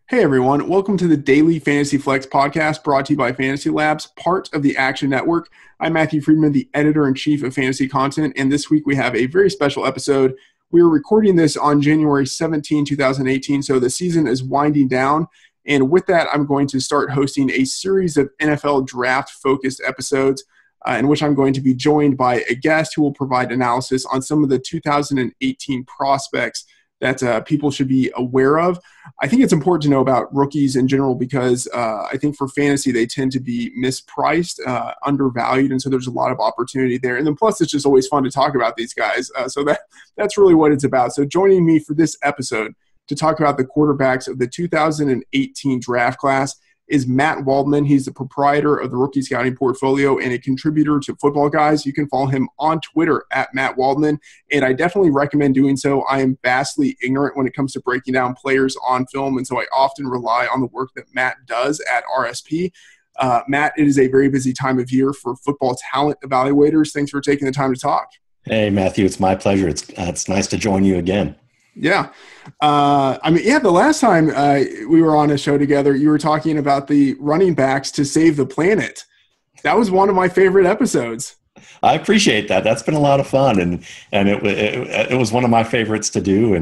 Hey everyone, welcome to the Daily Fantasy Flex podcast brought to you by FantasyLabs, part of the Action Network. I'm Matthew Freedman, the editor-in-chief of fantasy content, and this week we have a very special episode. We are recording this on January 17, 2018, so the season is winding down. And with that, I'm going to start hosting a series of NFL draft-focused episodes in which I'm going to be joined by a guest who will provide analysis on some of the 2018 prospects that people should be aware of. I think it's important to know about rookies in general because I think for fantasy, they tend to be mispriced, undervalued, and so there's a lot of opportunity there. And then plus, it's just always fun to talk about these guys. So that's really what it's about. So joining me for this episode to talk about the quarterbacks of the 2018 draft class is Matt Waldman. He's the proprietor of the Rookie Scouting Portfolio and a contributor to Football Guys. You can follow him on Twitter at Matt Waldman, and I definitely recommend doing so. I am vastly ignorant when it comes to breaking down players on film, and so I often rely on the work that Matt does at RSP. Matt, it is a very busy time of year for football talent evaluators. Thanks for taking the time to talk. Hey, Matthew, it's my pleasure. It's nice to join you again. Yeah. The last time we were on a show together, you were talking about the running backs to save the planet. That was one of my favorite episodes. I appreciate that. That's been a lot of fun, and it was one of my favorites to do,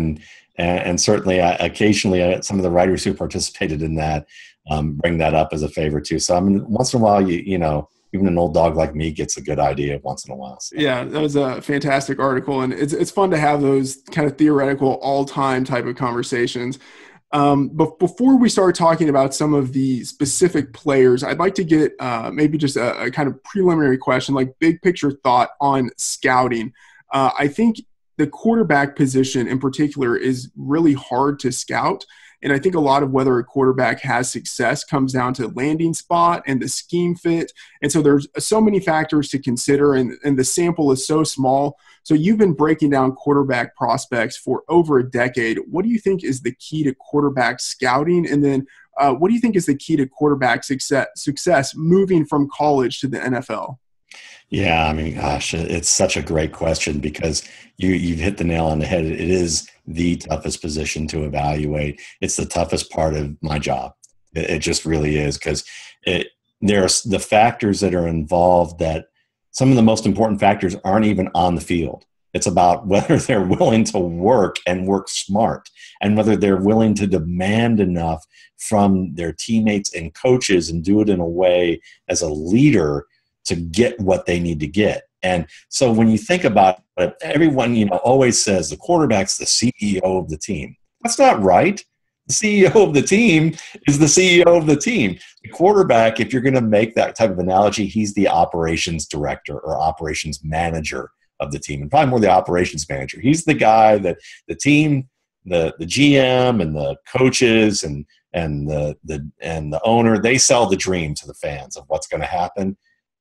and certainly occasionally some of the writers who participated in that bring that up as a favorite too. So once in a while, you know, even an old dog like me gets a good idea once in a while. So. Yeah, that was a fantastic article, and it's fun to have those kind of theoretical all-time type of conversations. But before we start talking about some of the specific players, I'd like to get maybe just a kind of preliminary question, like big picture thought on scouting. I think the quarterback position in particular is really hard to scout. And I think a lot of whether a quarterback has success comes down to landing spot and the scheme fit. And so there's so many factors to consider, and the sample is so small. So you've been breaking down quarterback prospects for over a decade. What do you think is the key to quarterback scouting? And then what do you think is the key to quarterback success moving from college to the NFL? Yeah, gosh, it's such a great question because you've hit the nail on the head. It is the toughest position to evaluate. It's the toughest part of my job. It just really is because there's the factors that are involved that some of the most important factors aren't even on the field. It's about whether they're willing to work and work smart and whether they're willing to demand enough from their teammates and coaches and do it in a way as a leader to get what they need to get. And so when you think about it, everyone, always says the quarterback's the CEO of the team. That's not right. The CEO of the team is the CEO of the team. The quarterback, if you're going to make that type of analogy, he's the operations director or operations manager of the team, and probably more the operations manager. He's the guy that the team, the GM and the coaches and the owner, they sell the dream to the fans of what's going to happen.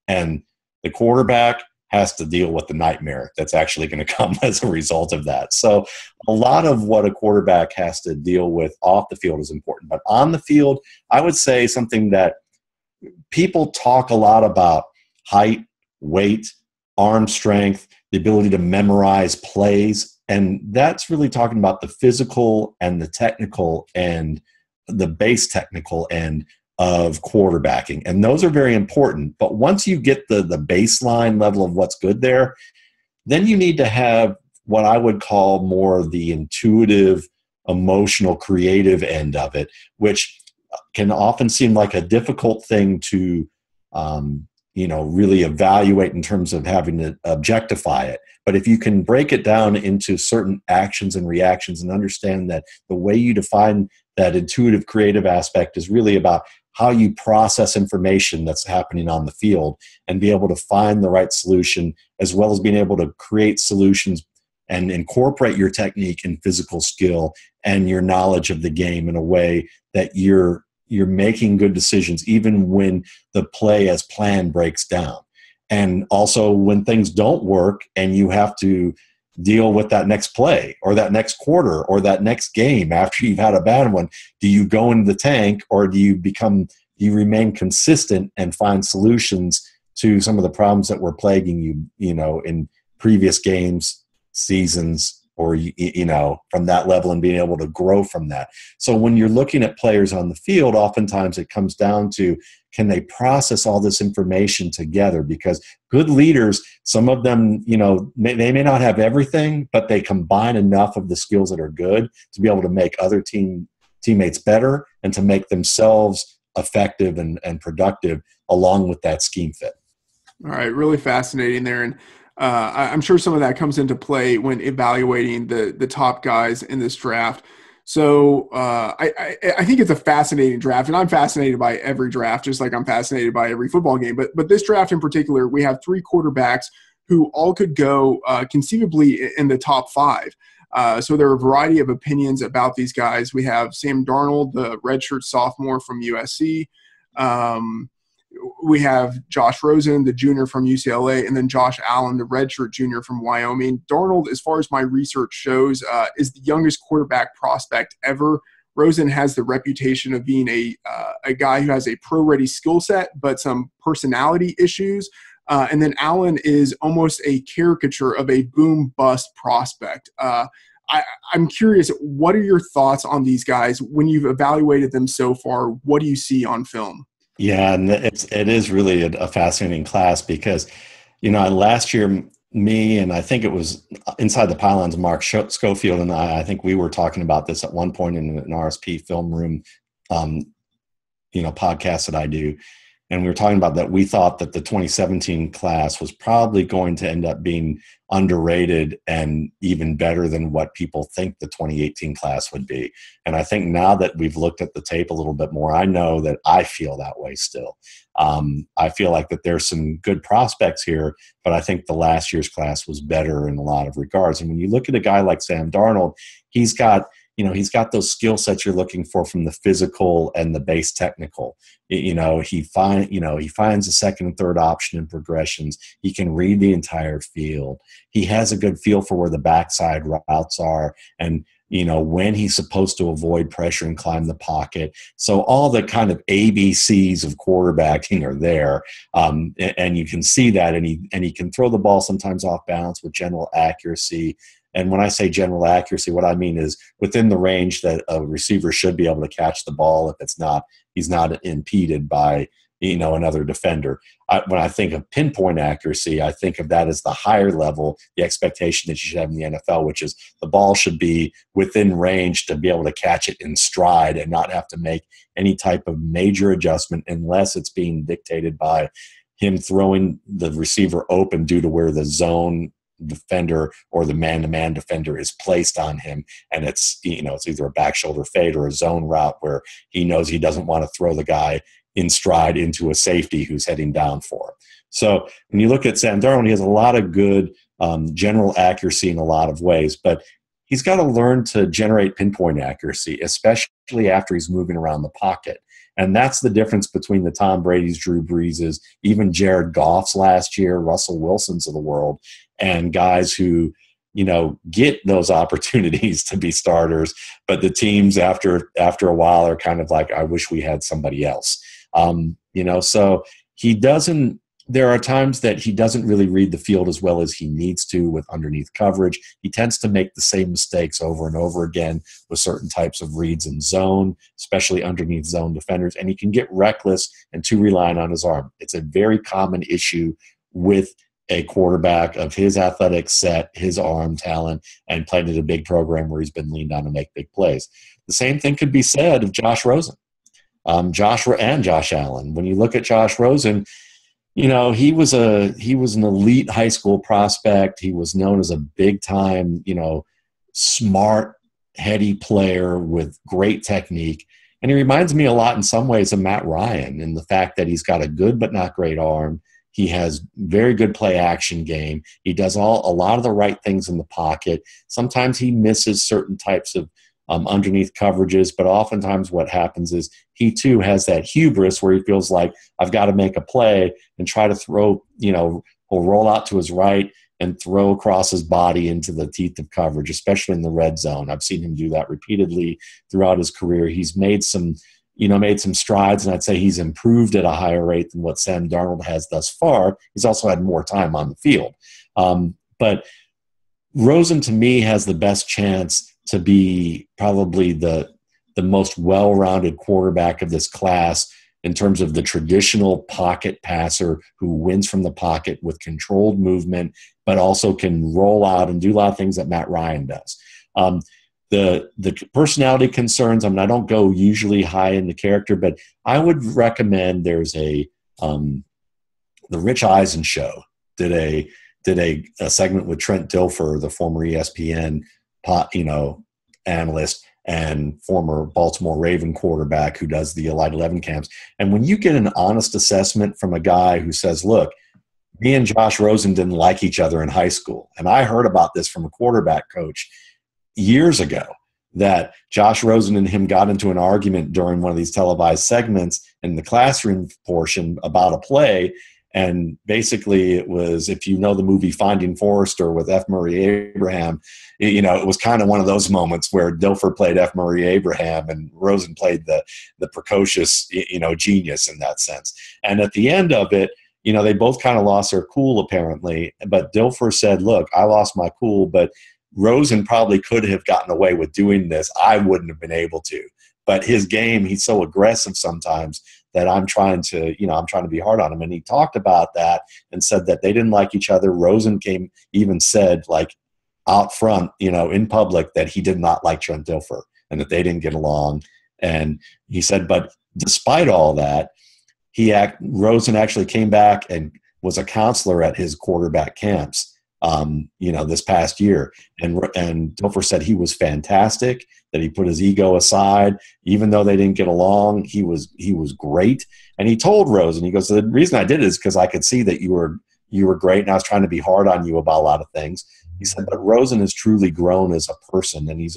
And the quarterback has to deal with the nightmare that's actually going to come as a result of that. So a lot of what a quarterback has to deal with off the field is important. But on the field, I would say something that people talk a lot about: height, weight, arm strength, the ability to memorize plays. And that's really talking about the physical and the technical and the base technical end of quarterbacking. And those are very important. But once you get the baseline level of what's good there, then you need to have what I would call more the intuitive, emotional, creative end of it, which can often seem like a difficult thing to really evaluate in terms of having to objectify it. But if you can break it down into certain actions and reactions and understand that the way you define that intuitive, creative aspect is really about how you process information that's happening on the field and be able to find the right solution, as well as being able to create solutions and incorporate your technique and physical skill and your knowledge of the game in a way that you're making good decisions even when the play as planned breaks down. And also when things don't work and you have to deal with that next play or that next quarter or that next game after you've had a bad one, do you go into the tank, or do you remain consistent and find solutions to some of the problems that were plaguing you, in previous games, seasons, or, from that level and being able to grow from that. So when you're looking at players on the field, oftentimes it comes down to, can they process all this information together? Because good leaders, some of them, they may not have everything, but they combine enough of the skills that are good to be able to make other teammates better and to make themselves effective and productive along with that scheme fit. All right, really fascinating there. And I'm sure some of that comes into play when evaluating the top guys in this draft. So I think it's a fascinating draft, and I'm fascinated by every draft, just like I'm fascinated by every football game. But this draft in particular, we have 3 quarterbacks who all could go conceivably in the top 5. So there are a variety of opinions about these guys. We have Sam Darnold, the redshirt sophomore from USC. We have Josh Rosen, the junior from UCLA, and then Josh Allen, the redshirt junior from Wyoming. Darnold, as far as my research shows, is the youngest quarterback prospect ever. Rosen has the reputation of being a guy who has a pro-ready skill set, but some personality issues. And then Allen is almost a caricature of a boom-bust prospect. I'm curious, what are your thoughts on these guys when you've evaluated them so far? What do you see on film? Yeah, and it is really a fascinating class because, last year, me and I think it was Inside the Pylons, Mark Schofield and I think we were talking about this at one point in an RSP film room, podcast that I do. And we were talking about that. We thought that the 2017 class was probably going to end up being underrated and even better than what people think the 2018 class would be. And I think now that we've looked at the tape a little bit more, I know that I feel that way still. I feel like that there's some good prospects here, but I think the last year's class was better in a lot of regards. And when you look at a guy like Sam Darnold, he's got those skill sets you're looking for from the physical and the base technical. He finds a second and third option in progressions. He can read the entire field. He has a good feel for where the backside routes are and, when he's supposed to avoid pressure and climb the pocket. So all the kind of ABCs of quarterbacking are there. And you can see that, and he can throw the ball sometimes off balance with general accuracy. And when I say general accuracy, what I mean is within the range that a receiver should be able to catch the ball if he's not impeded by, another defender. When I think of pinpoint accuracy, I think of that as the higher level, the expectation that you should have in the NFL, which is the ball should be within range to be able to catch it in stride and not have to make any type of major adjustment unless it's being dictated by him throwing the receiver open due to where the zone defender or the man-to-man defender is placed on him, and it's either a back shoulder fade or a zone route where he knows he doesn't want to throw the guy in stride into a safety who's heading down for him. So when you look at Sam Darnold, he has a lot of good general accuracy in a lot of ways, but he's got to learn to generate pinpoint accuracy, especially after he's moving around the pocket. And that's the difference between the Tom Brady's, Drew Brees's, even Jared Goff's last year, Russell Wilson's of the world, and guys who, get those opportunities to be starters, but the teams after a while are kind of like, I wish we had somebody else. So he doesn't. There are times that he doesn't really read the field as well as he needs to with underneath coverage. He tends to make the same mistakes over and over again with certain types of reads in zone, especially underneath zone defenders, and he can get reckless and too reliant on his arm. It's a very common issue with a quarterback of his athletic set, his arm talent, and playing at a big program where he's been leaned on to make big plays. The same thing could be said of Josh Rosen, Josh Allen. When you look at Josh Rosen, he was an elite high school prospect. He was known as a big time, smart, heady player with great technique. And he reminds me a lot in some ways of Matt Ryan in the fact that he's got a good but not great arm. He has very good play action game. He does a lot of the right things in the pocket. Sometimes he misses certain types of underneath coverages, but oftentimes what happens is he too has that hubris where he feels like I've got to make a play and try to throw, he'll roll out to his right and throw across his body into the teeth of coverage, especially in the red zone. I've seen him do that repeatedly throughout his career. He's made some strides, and I'd say he's improved at a higher rate than what Sam Darnold has thus far. He's also had more time on the field. But Rosen, to me, has the best chance to be probably the most well-rounded quarterback of this class in terms of the traditional pocket passer who wins from the pocket with controlled movement, but also can roll out and do a lot of things that Matt Ryan does. The personality concerns, I mean, I don't go usually high in the character, but I would recommend there's the Rich Eisen show did a segment with Trent Dilfer, the former ESPN analyst and former Baltimore Raven quarterback who does the Elite 11 camps. And when you get an honest assessment from a guy who says, look, me and Josh Rosen didn't like each other in high school. And I heard about this from a quarterback coach years ago, that Josh Rosen and him got into an argument during one of these televised segments in the classroom portion about a play. And basically it was, if you know the movie Finding Forrester with F. Murray Abraham, it was kind of one of those moments where Dilfer played F. Murray Abraham and Rosen played the precocious, genius in that sense. And at the end of it, they both kind of lost their cool apparently. But Dilfer said, look, I lost my cool, but Rosen probably could have gotten away with doing this. I wouldn't have been able to. But his game, he's so aggressive sometimes that I'm trying to be hard on him. And he talked about that and said that they didn't like each other. Rosen even said, like, out front, in public, that he did not like Trent Dilfer and that they didn't get along. And he said, but despite all that, Rosen actually came back and was a counselor at his quarterback camps, this past year. And Dilfer said he was fantastic, that he put his ego aside. Even though they didn't get along, he was great. And he told Rosen, he goes, the reason I did it is because I could see that you were great, and I was trying to be hard on you about a lot of things. He said, but Rosen has truly grown as a person. And he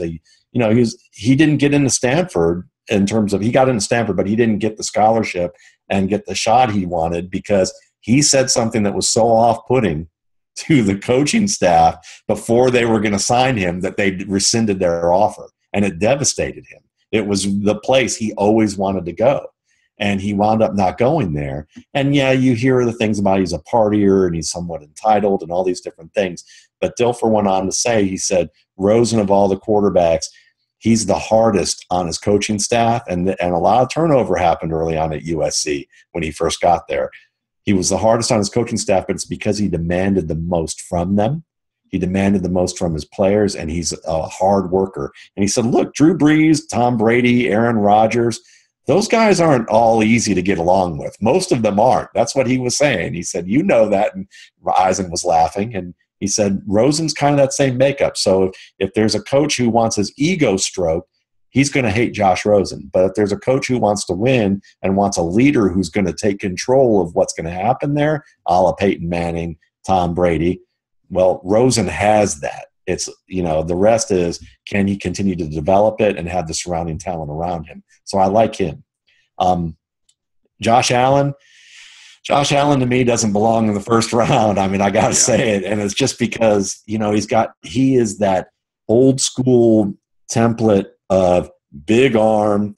didn't get into Stanford he got into Stanford, but he didn't get the scholarship and get the shot he wanted because he said something that was so off-putting to the coaching staff before they were going to sign him that they rescinded their offer. And it devastated him. It was the place he always wanted to go. And he wound up not going there. And yeah, you hear the things about he's a partier and he's somewhat entitled and all these different things. But Dilfer went on to say, he said, Rosen of all the quarterbacks, he's the hardest on his coaching staff. And a lot of turnover happened early on at USC when he first got there. He was the hardest on his coaching staff, but it's because he demanded the most from them. He demanded the most from his players, and he's a hard worker. And he said, look, Drew Brees, Tom Brady, Aaron Rodgers, those guys aren't all easy to get along with. Most of them aren't. That's what he was saying. He said, you know that. And Eisen was laughing. And he said, Rosen's kind of that same makeup. So if there's a coach who wants his ego stroked, he's going to hate Josh Rosen. But if there's a coach who wants to win and wants a leader who's going to take control of what's going to happen there, a la Peyton Manning, Tom Brady, well, Rosen has that. It's, the rest is, can he continue to develop it and have the surrounding talent around him? So I like him. Josh Allen to me doesn't belong in the first round. I mean, I got to say it. And it's just because, he is that old school template of big arm,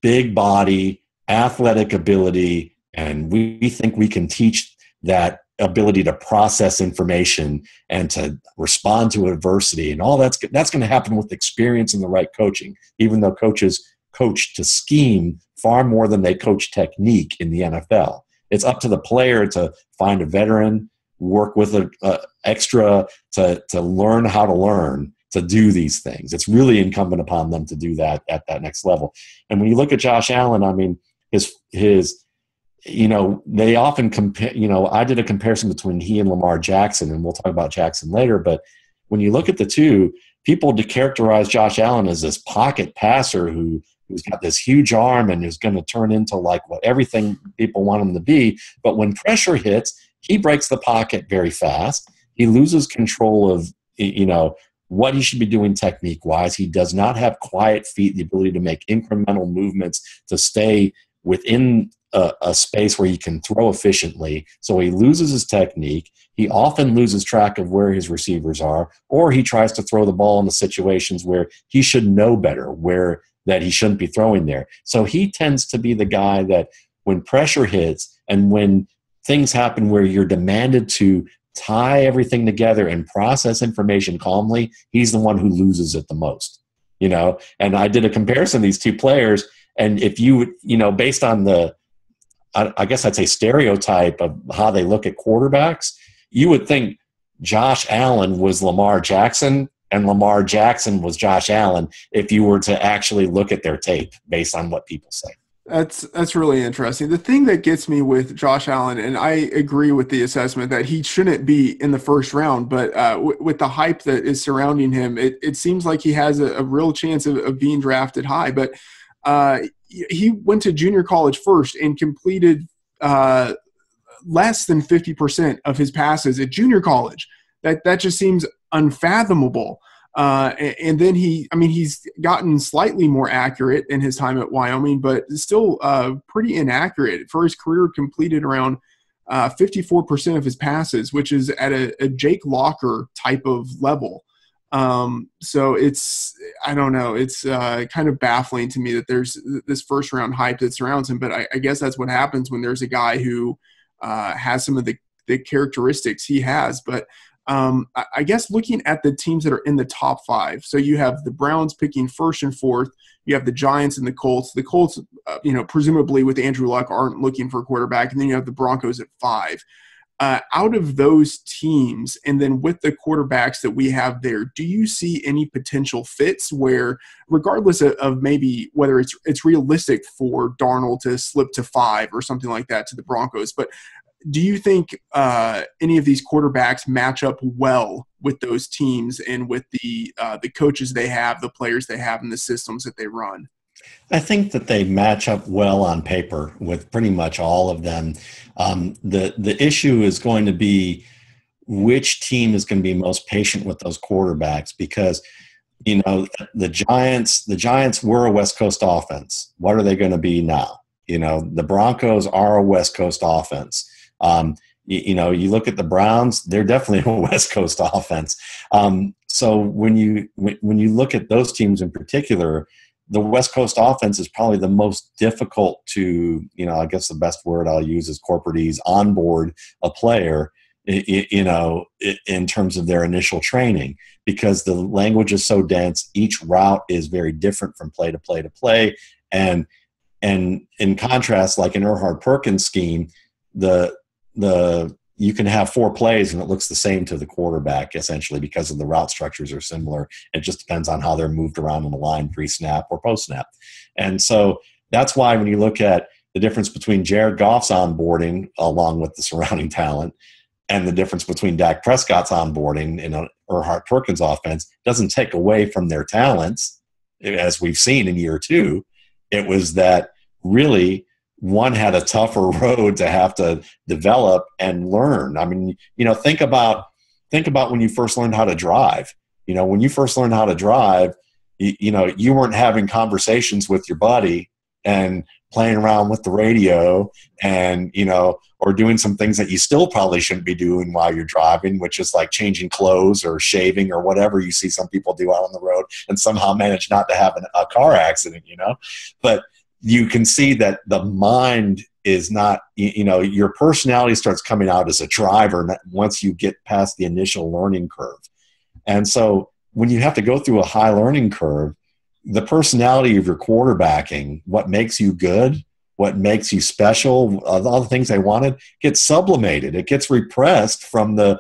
big body, athletic ability. And we think we can teach that ability to process information and to respond to adversity. And all that's going to happen with experience and the right coaching, even though coaches coach to scheme far more than they coach technique in the NFL. It's up to the player to find a veteran, work with an extra to learn how to learn to do these things. It's really incumbent upon them to do that at that next level. And when you look at Josh Allen, I mean, his they often compare, I did a comparison between he and Lamar Jackson, and we'll talk about Jackson later, but when you look at the two, people characterize Josh Allen as this pocket passer who's got this huge arm and is going to turn into like what everything people want him to be. But when pressure hits, he breaks the pocket very fast. He loses control of, what he should be doing technique-wise. He does not have quiet feet, the ability to make incremental movements to stay within a space where he can throw efficiently. So he loses his technique. He often loses track of where his receivers are, or he tries to throw the ball in the situations where he should know better, where that he shouldn't be throwing there. So he tends to be the guy that when pressure hits and when things happen where you're demanded to tie everything together and process information calmly, he's the one who loses it the most. And I did a comparison of these two players, and if you based on the, I guess I'd say, stereotype of how they look at quarterbacks, you would think Josh Allen was Lamar Jackson and Lamar Jackson was Josh Allen if you were to actually look at their tape based on what people say. That's really interesting. The thing that gets me with Josh Allen, and I agree with the assessment that he shouldn't be in the first round, but with the hype that is surrounding him, it seems like he has a real chance of being drafted high. But he went to junior college first and completed less than 50% of his passes at junior college. That just seems unfathomable. And then he's gotten slightly more accurate in his time at Wyoming, but still pretty inaccurate. For his career, completed around 54% of his passes, which is at a Jake Locker type of level. So I don't know. It's kind of baffling to me that there's this first round hype that surrounds him. But I guess that's what happens when there's a guy who has some of the characteristics he has. But I guess looking at the teams that are in the top five, so you have the Browns picking first and fourth, you have the Giants and the Colts. The Colts, presumably with Andrew Luck, aren't looking for a quarterback, and then you have the Broncos at five. Out of those teams, and then with the quarterbacks that we have there, do you see any potential fits where, regardless of maybe whether it's realistic for Darnold to slip to five or something like that to the Broncos, but do you think any of these quarterbacks match up well with those teams and with the coaches they have, the players they have, and the systems that they run? I think that they match up well on paper with pretty much all of them. The issue is going to be which team is going to be most patient with those quarterbacks, because the Giants were a West Coast offense. What are they going to be now? The Broncos are a West Coast offense. You look at the Browns, they're definitely a West Coast offense. So when you look at those teams in particular, the West Coast offense is probably the most difficult to, I guess the best word I'll use is corporatese, onboard a player, in terms of their initial training, because the language is so dense. Each route is very different from play to play to play. And in contrast, like an Erhard Perkins scheme, you can have four plays and it looks the same to the quarterback, essentially, because of the route structures are similar. It just depends on how they're moved around in the line pre-snap or post-snap. And so that's why when you look at the difference between Jared Goff's onboarding along with the surrounding talent and the difference between Dak Prescott's onboarding in an Erhard Perkins offense, doesn't take away from their talents, as we've seen in year two. It was that really one had a tougher road to have to develop and learn. I mean, think about when you first learned how to drive. When you first learned how to drive, you weren't having conversations with your buddy and playing around with the radio and, or doing some things that you still probably shouldn't be doing while you're driving, which is like changing clothes or shaving or whatever you see some people do out on the road and somehow manage not to have a car accident, But you can see that the mind is not, your personality starts coming out as a driver once you get past the initial learning curve. And so when you have to go through a high learning curve, the personality of your quarterbacking, what makes you good, what makes you special, all the things they wanted, gets sublimated. It gets repressed from the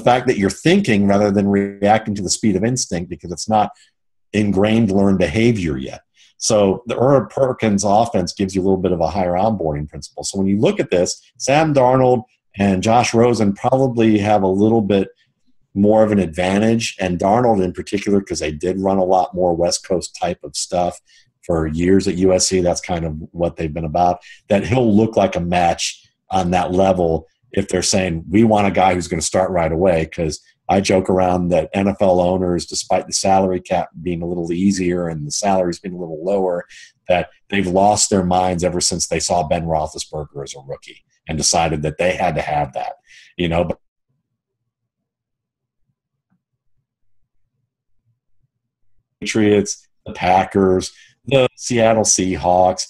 fact that you're thinking rather than reacting to the speed of instinct, because it's not ingrained learned behavior yet. So the Erhard Perkins offense gives you a little bit of a higher onboarding principle. So when you look at this, Sam Darnold and Josh Rosen probably have a little bit more of an advantage, and Darnold in particular, because they did run a lot more West Coast type of stuff for years at USC. That's kind of what they've been about, that he'll look like a match on that level if they're saying, we want a guy who's going to start right away. Because I joke around that NFL owners, despite the salary cap being a little easier and the salaries being a little lower, that they've lost their minds ever since they saw Ben Roethlisberger as a rookie and decided that they had to have that, But Patriots, the Packers, the Seattle Seahawks,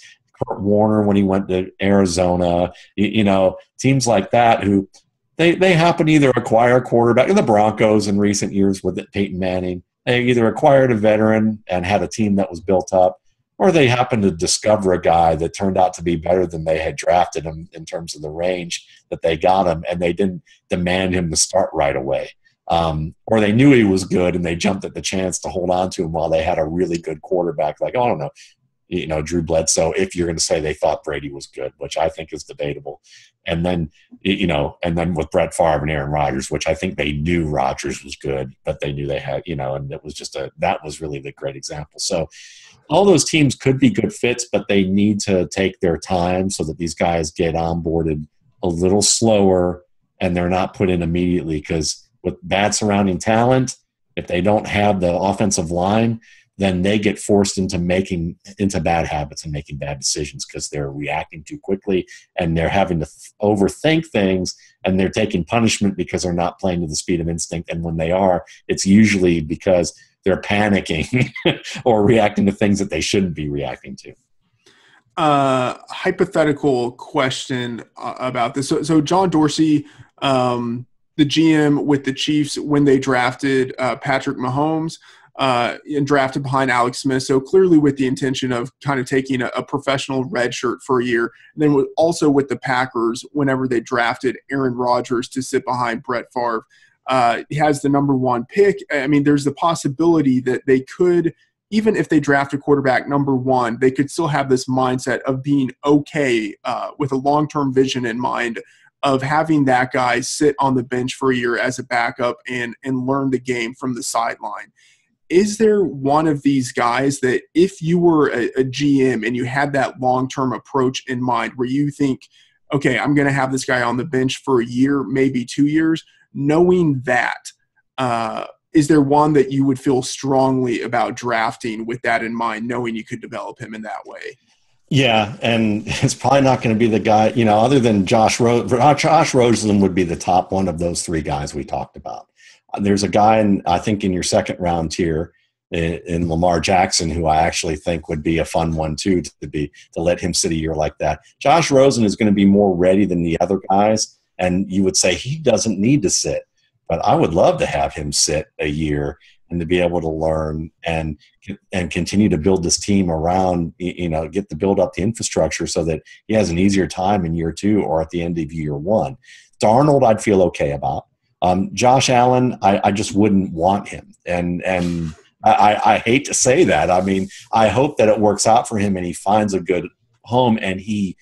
Kurt Warner when he went to Arizona, teams like that who They happen to either acquire a quarterback, and the Broncos in recent years with Peyton Manning, they either acquired a veteran and had a team that was built up, or they happened to discover a guy that turned out to be better than they had drafted him in terms of the range that they got him, and they didn't demand him to start right away. Or they knew he was good and they jumped at the chance to hold on to him while they had a really good quarterback. Like, oh, I don't know, Drew Bledsoe, if you're going to say they thought Brady was good, which I think is debatable. And then, and then with Brett Favre and Aaron Rodgers, which I think they knew Rodgers was good, but they knew they had, and it was just that was really the great example. So all those teams could be good fits, but they need to take their time so that these guys get onboarded a little slower and they're not put in immediately, because with bad surrounding talent, if they don't have the offensive line, then they get forced into bad habits and making bad decisions because they're reacting too quickly and they're having to overthink things, and they're taking punishment because they're not playing to the speed of instinct. And when they are, it's usually because they're panicking or reacting to things that they shouldn't be reacting to. Hypothetical question about this. So John Dorsey, the GM with the Chiefs, when they drafted Patrick Mahomes, and drafted behind Alex Smith, so clearly with the intention of kind of taking a professional red shirt for a year. And then also with the Packers, whenever they drafted Aaron Rodgers to sit behind Brett Favre, he has the number 1 pick. I mean, there's the possibility that they could, even if they draft a quarterback number 1, they could still have this mindset of being okay with a long-term vision in mind of having that guy sit on the bench for a year as a backup and learn the game from the sideline. Is there one of these guys that if you were a GM and you had that long-term approach in mind where you think, okay, I'm going to have this guy on the bench for a year, maybe 2 years, knowing that, is there one that you would feel strongly about drafting with that in mind, knowing you could develop him in that way? Yeah, and it's probably not going to be the guy, other than Josh Rosen would be the top one of those 3 guys we talked about. There's a guy, I think, in your second round tier in Lamar Jackson, who I actually think would be a fun one, too, to let him sit a year like that. Josh Rosen is going to be more ready than the other guys, and you would say he doesn't need to sit. But I would love to have him sit a year and to be able to learn and continue to build this team around, get to build up the infrastructure so that he has an easier time in year 2 or at the end of year 1. Darnold, I'd feel okay about. Josh Allen, I just wouldn't want him. And I hate to say that. I mean, I hope that it works out for him and he finds a good home and he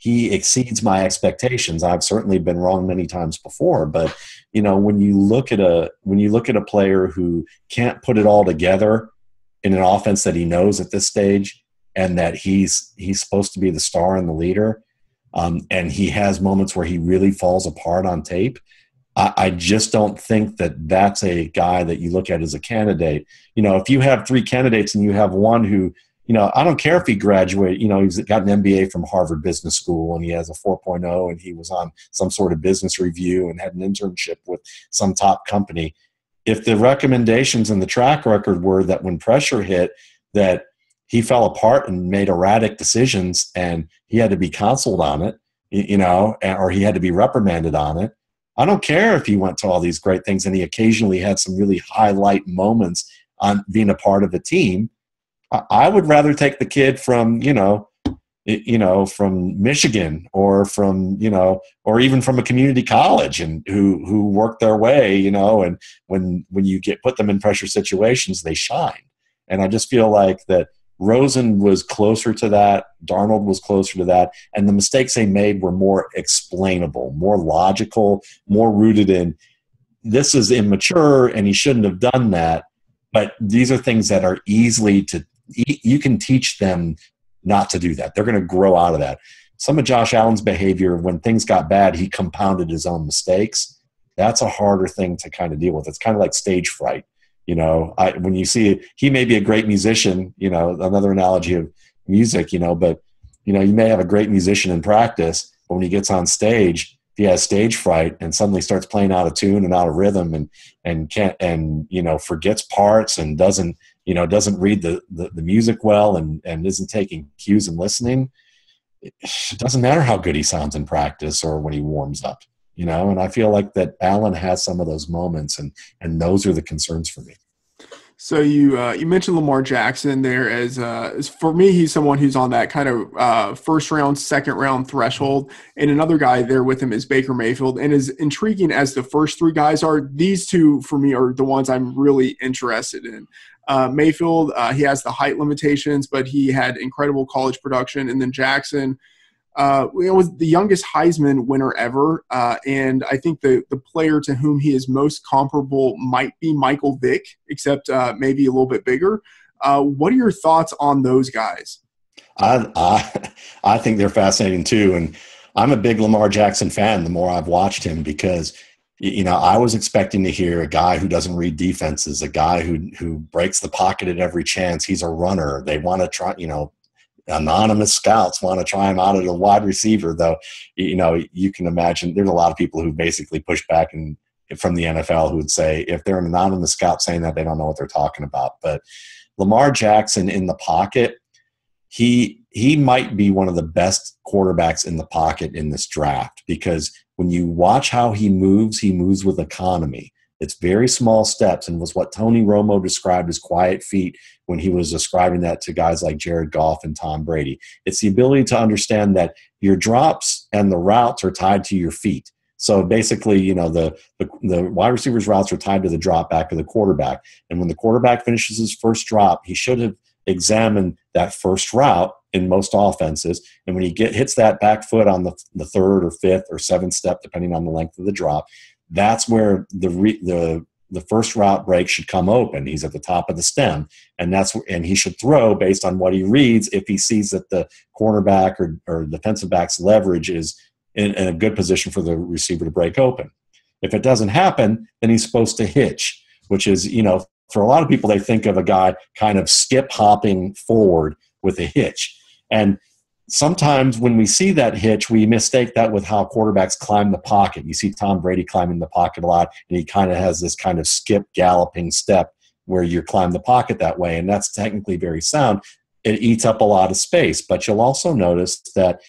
exceeds my expectations. I've certainly been wrong many times before, but when you look at a player who can't put it all together in an offense that he knows at this stage, and that he's supposed to be the star and the leader, and he has moments where he really falls apart on tape, I just don't think that that's a guy that you look at as a candidate. If you have 3 candidates and you have one who, I don't care if he graduated, he's got an MBA from Harvard Business School and he has a 4.0 and he was on some sort of business review and had an internship with some top company. If the recommendations and the track record were that when pressure hit, that he fell apart and made erratic decisions and he had to be counseled on it, or he had to be reprimanded on it, I don't care if he went to all these great things and he occasionally had some really highlight moments on being a part of a team. I would rather take the kid from, from Michigan or from, or even from a community college and who worked their way, and when you put them in pressure situations, they shine. And I just feel like that Rosen was closer to that. Darnold was closer to that. And the mistakes they made were more explainable, more logical, more rooted in this is immature and he shouldn't have done that. But these are things that are you can teach them not to do that. They're going to grow out of that. Some of Josh Allen's behavior, when things got bad, he compounded his own mistakes. That's a harder thing to kind of deal with. It's kind of like stage fright. When you see he may be a great musician, another analogy of music, but, you may have a great musician in practice, but when he gets on stage, if he has stage fright and suddenly starts playing out of tune and out of rhythm and can't, forgets parts and doesn't read the music well and isn't taking cues and listening, it doesn't matter how good he sounds in practice or when he warms up. And I feel like that Allen has some of those moments, and those are the concerns for me. So you mentioned Lamar Jackson there as for me, he's someone who's on that kind of first round, second round threshold, and another guy there with him is Baker Mayfield. And as intriguing as the first three guys are, these two for me are the ones I'm really interested in. Mayfield, he has the height limitations, but he had incredible college production, and then Jackson. Was the youngest Heisman winner ever, and I think the player to whom he is most comparable might be Michael Vick, except maybe a little bit bigger. What are your thoughts on those guys? I think they're fascinating too, and I'm a big Lamar Jackson fan. The more I've watched him, because I was expecting to hear a guy who doesn't read defenses, a guy who breaks the pocket at every chance. He's a runner. They want to try, anonymous scouts want to try him out as a wide receiver, though. You can imagine there's a lot of people who basically push back from the NFL who would say if they're an anonymous scout saying that, they don't know what they're talking about. But Lamar Jackson in the pocket, he might be one of the best quarterbacks in the pocket in this draft, because when you watch how he moves with economy. It's very small steps, and was what Tony Romo described as quiet feet when he was describing that to guys like Jared Goff and Tom Brady. It's the ability to understand that your drops and the routes are tied to your feet. So basically, the wide receiver's routes are tied to the drop back of the quarterback. And when the quarterback finishes his first drop, he should have examined that first route in most offenses. And when he hits that back foot on the third or fifth or seventh step, depending on the length of the drop, that's where the first route break should come open. He's at the top of the stem, and he should throw based on what he reads if he sees that the cornerback or defensive back's leverage is in a good position for the receiver to break open. If it doesn't happen, then he's supposed to hitch, which is, for a lot of people, they think of a guy kind of skip hopping forward with a hitch. And sometimes when we see that hitch, we mistake that with how quarterbacks climb the pocket. You see Tom Brady climbing the pocket a lot, and he kind of has this kind of skip galloping step where you climb the pocket that way, and that's technically very sound. It eats up a lot of space, but you'll also notice that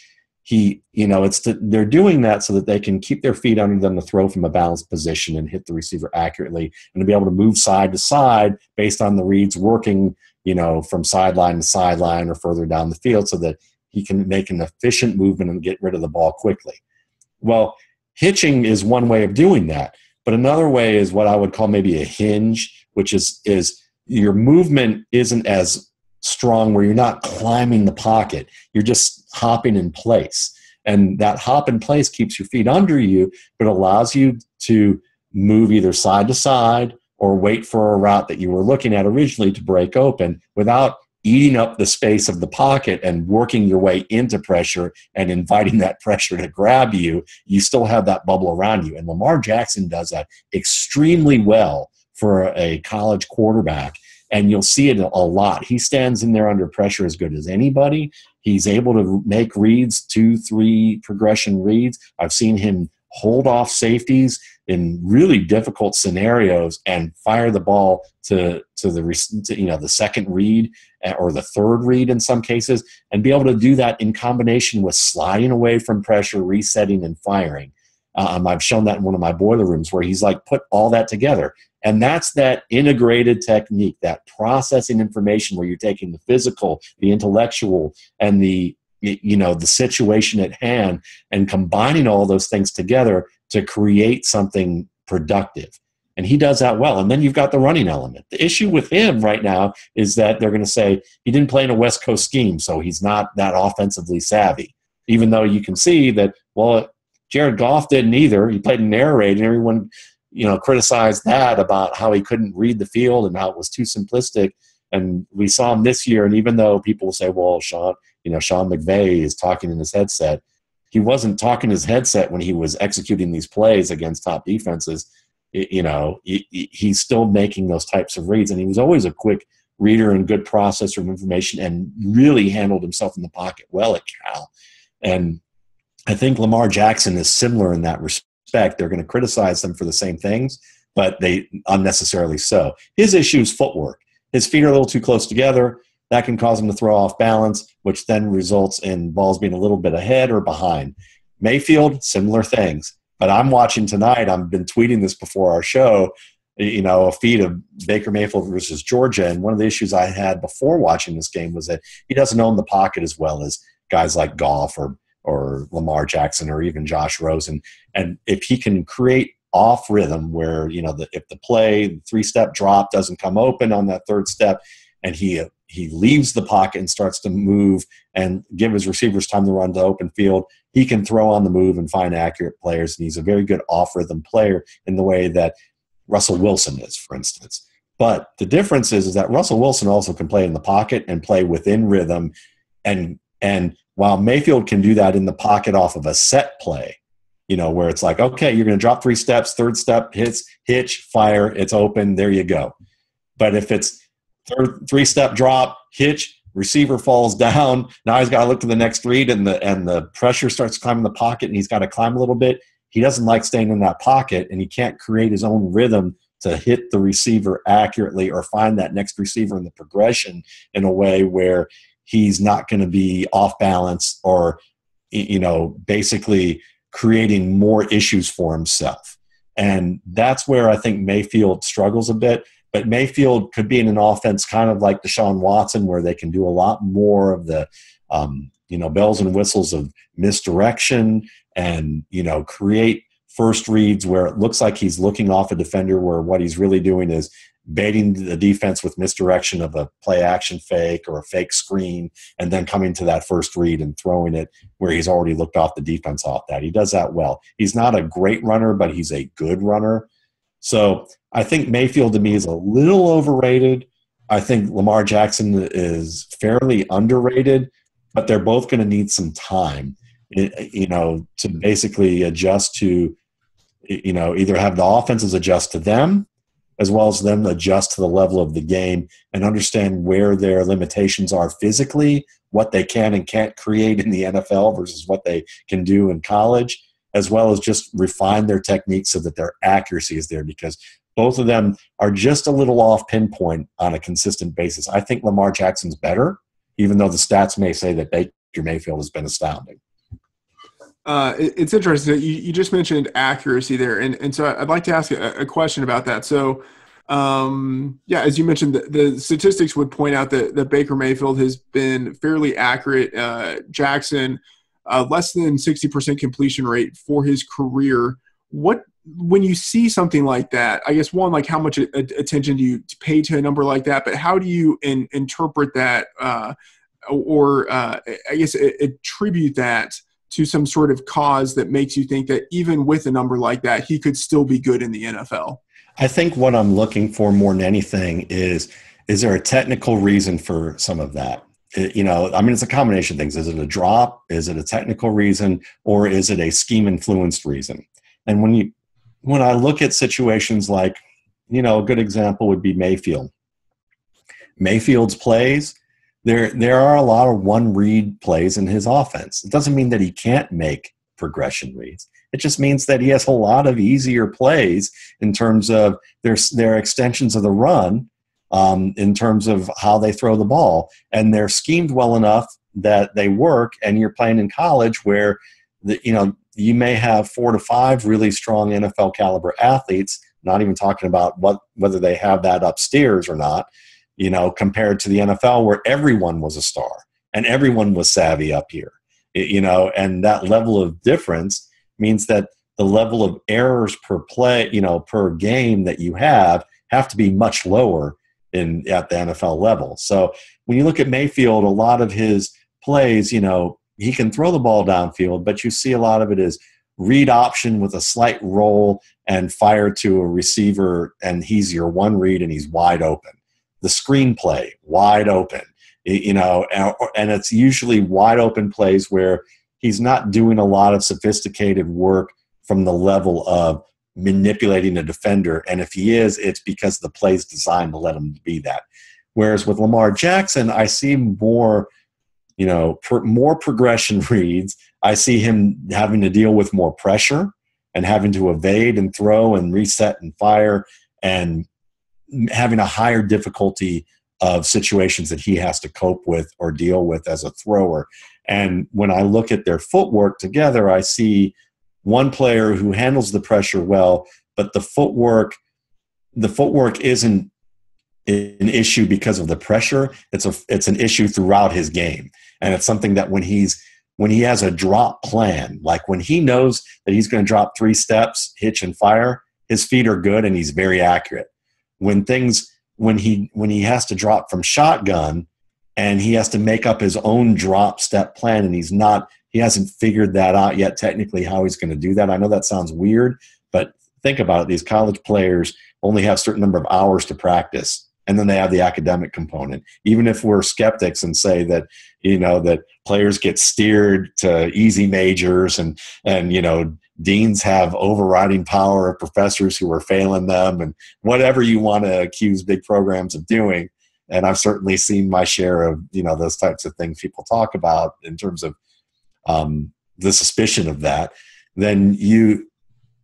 they're doing that so that they can keep their feet under them to throw from a balanced position and hit the receiver accurately, and to be able to move side to side based on the reads working, from sideline to sideline or further down the field, so that he can make an efficient movement and get rid of the ball quickly. Well, hitching is one way of doing that, but another way is what I would call maybe a hinge, which is your movement isn't as strong, where you're not climbing the pocket. You're just hopping in place. And that hop in place keeps your feet under you, but allows you to move either side to side or wait for a route that you were looking at originally to break open without eating up the space of the pocket and working your way into pressure and inviting that pressure to grab you. You still have that bubble around you. And Lamar Jackson does that extremely well for a college quarterback. And you'll see it a lot. He stands in there under pressure as good as anybody. He's able to make reads, 2-3 progression reads. I've seen him hold off safeties in really difficult scenarios and fire the ball to the second read or the third read in some cases, and be able to do that in combination with sliding away from pressure, resetting, and firing. I've shown that in one of my boiler rooms where he's put all that together. And that's that integrated technique, that processing information where you're taking the physical, the intellectual, and the situation at hand and combining all those things together to create something productive. And he does that well. And then you've got the running element. The issue with him right now is that they're going to say he didn't play in a West Coast scheme, so he's not that offensively savvy. Even though you can see that, Jared Goff didn't either. He played in air raid, and everyone criticized that about how he couldn't read the field and how it was too simplistic. And we saw him this year, and even though people will say, Sean McVay is talking in his headset, he wasn't talking his headset when he was executing these plays against top defenses. He's still making those types of reads, and he was always a quick reader and good processor of information, and really handled himself in the pocket well at Cal. And I think Lamar Jackson is similar in that respect. They're going to criticize them for the same things, but they unnecessarily so. His issue is footwork. His feet are a little too close together. That can cause him to throw off balance, which then results in balls being a little bit ahead or behind. Mayfield, similar things. But I'm watching tonight. I've been tweeting this before our show, a feed of Baker Mayfield versus Georgia. And one of the issues I had before watching this game was that he doesn't own the pocket as well as guys like Goff or Lamar Jackson or even Josh Rosen. And if he can create off rhythm where, if the play, the 3-step drop doesn't come open on that third step, and he leaves the pocket and starts to move and give his receivers time to run to open field, he can throw on the move and find accurate players. And he's a very good off-rhythm player in the way that Russell Wilson is, for instance. But the difference is that Russell Wilson also can play in the pocket and play within rhythm. And while Mayfield can do that in the pocket off of a set play, where it's like, okay, you're going to drop 3 steps, third step, hitch, fire, it's open, there you go. But if it's 3-step drop, hitch, receiver falls down, now he's got to look to the next read, and the pressure starts climbing the pocket, and he's got to climb a little bit. He doesn't like staying in that pocket, and he can't create his own rhythm to hit the receiver accurately or find that next receiver in the progression in a way where he's not going to be off balance or, basically creating more issues for himself. And that's where I think Mayfield struggles a bit. But Mayfield could be in an offense kind of like Deshaun Watson, where they can do a lot more of the, bells and whistles of misdirection and, create first reads where it looks like he's looking off a defender, where what he's really doing is baiting the defense with misdirection of a play action fake or a fake screen, and then coming to that first read and throwing it where he's already looked off the defense off that. He does that well. He's not a great runner, but he's a good runner. So I think Mayfield to me is a little overrated. I think Lamar Jackson is fairly underrated, but they're both going to need some time, to basically adjust to, either have the offenses adjust to them as well as them adjust to the level of the game and understand where their limitations are physically, what they can and can't create in the NFL versus what they can do in college, as well as just refine their techniques so that their accuracy is there, because both of them are just a little off pinpoint on a consistent basis. I think Lamar Jackson's better, even though the stats may say that Baker Mayfield has been astounding. It's interesting. You just mentioned accuracy there. And so I'd like to ask a question about that. So, as you mentioned, the statistics would point out that Baker Mayfield has been fairly accurate. Jackson, less than 60% completion rate for his career. When you see something like that, I guess, one, like how much attention do you pay to a number like that? But how do you interpret that or I guess attribute that to some sort of cause that makes you think that even with a number like that, he could still be good in the NFL? I think what I'm looking for more than anything is there a technical reason for some of that? It's a combination of things. Is it a drop? Is it a technical reason? Or is it a scheme-influenced reason? And when I look at situations like, a good example would be Mayfield. Mayfield's plays, there are a lot of one-read plays in his offense. It doesn't mean that he can't make progression reads. It just means that he has a lot of easier plays in terms of their extensions of the run, in terms of how they throw the ball. And they're schemed well enough that they work, and you're playing in college where you may have 4 to 5 really strong NFL caliber athletes, not even talking about whether they have that upstairs or not, compared to the NFL where everyone was a star and everyone was savvy up here, and that level of difference means that the level of errors per play, per game that you have to be much lower at the NFL level. So when you look at Mayfield, a lot of his plays, he can throw the ball downfield, but you see a lot of it is read option with a slight roll and fire to a receiver, and he's your one read and he's wide open. The screen play, wide open, and it's usually wide open plays where he's not doing a lot of sophisticated work from the level of manipulating a defender. And if he is, it's because the play's designed to let him be that. Whereas with Lamar Jackson, I see more, more progression reads. I see him having to deal with more pressure and having to evade and throw and reset and fire and having a higher difficulty of situations that he has to cope with or deal with as a thrower. And when I look at their footwork together, I see one player who handles the pressure well, but the footwork isn't an issue because of the pressure. It's an issue throughout his game. And it's something that when he has a drop plan, like when he knows that he's going to drop 3 steps, hitch and fire, his feet are good and he's very accurate. When he has to drop from shotgun and he has to make up his own drop step plan and he hasn't figured that out yet technically how he's going to do that. I know that sounds weird, but think about it. These college players only have a certain number of hours to practice. And then they have the academic component. Even if we're skeptics and say that, that players get steered to easy majors and deans have overriding power of professors who are failing them and whatever you want to accuse big programs of doing. And I've certainly seen my share of, those types of things people talk about in terms of the suspicion of that. Then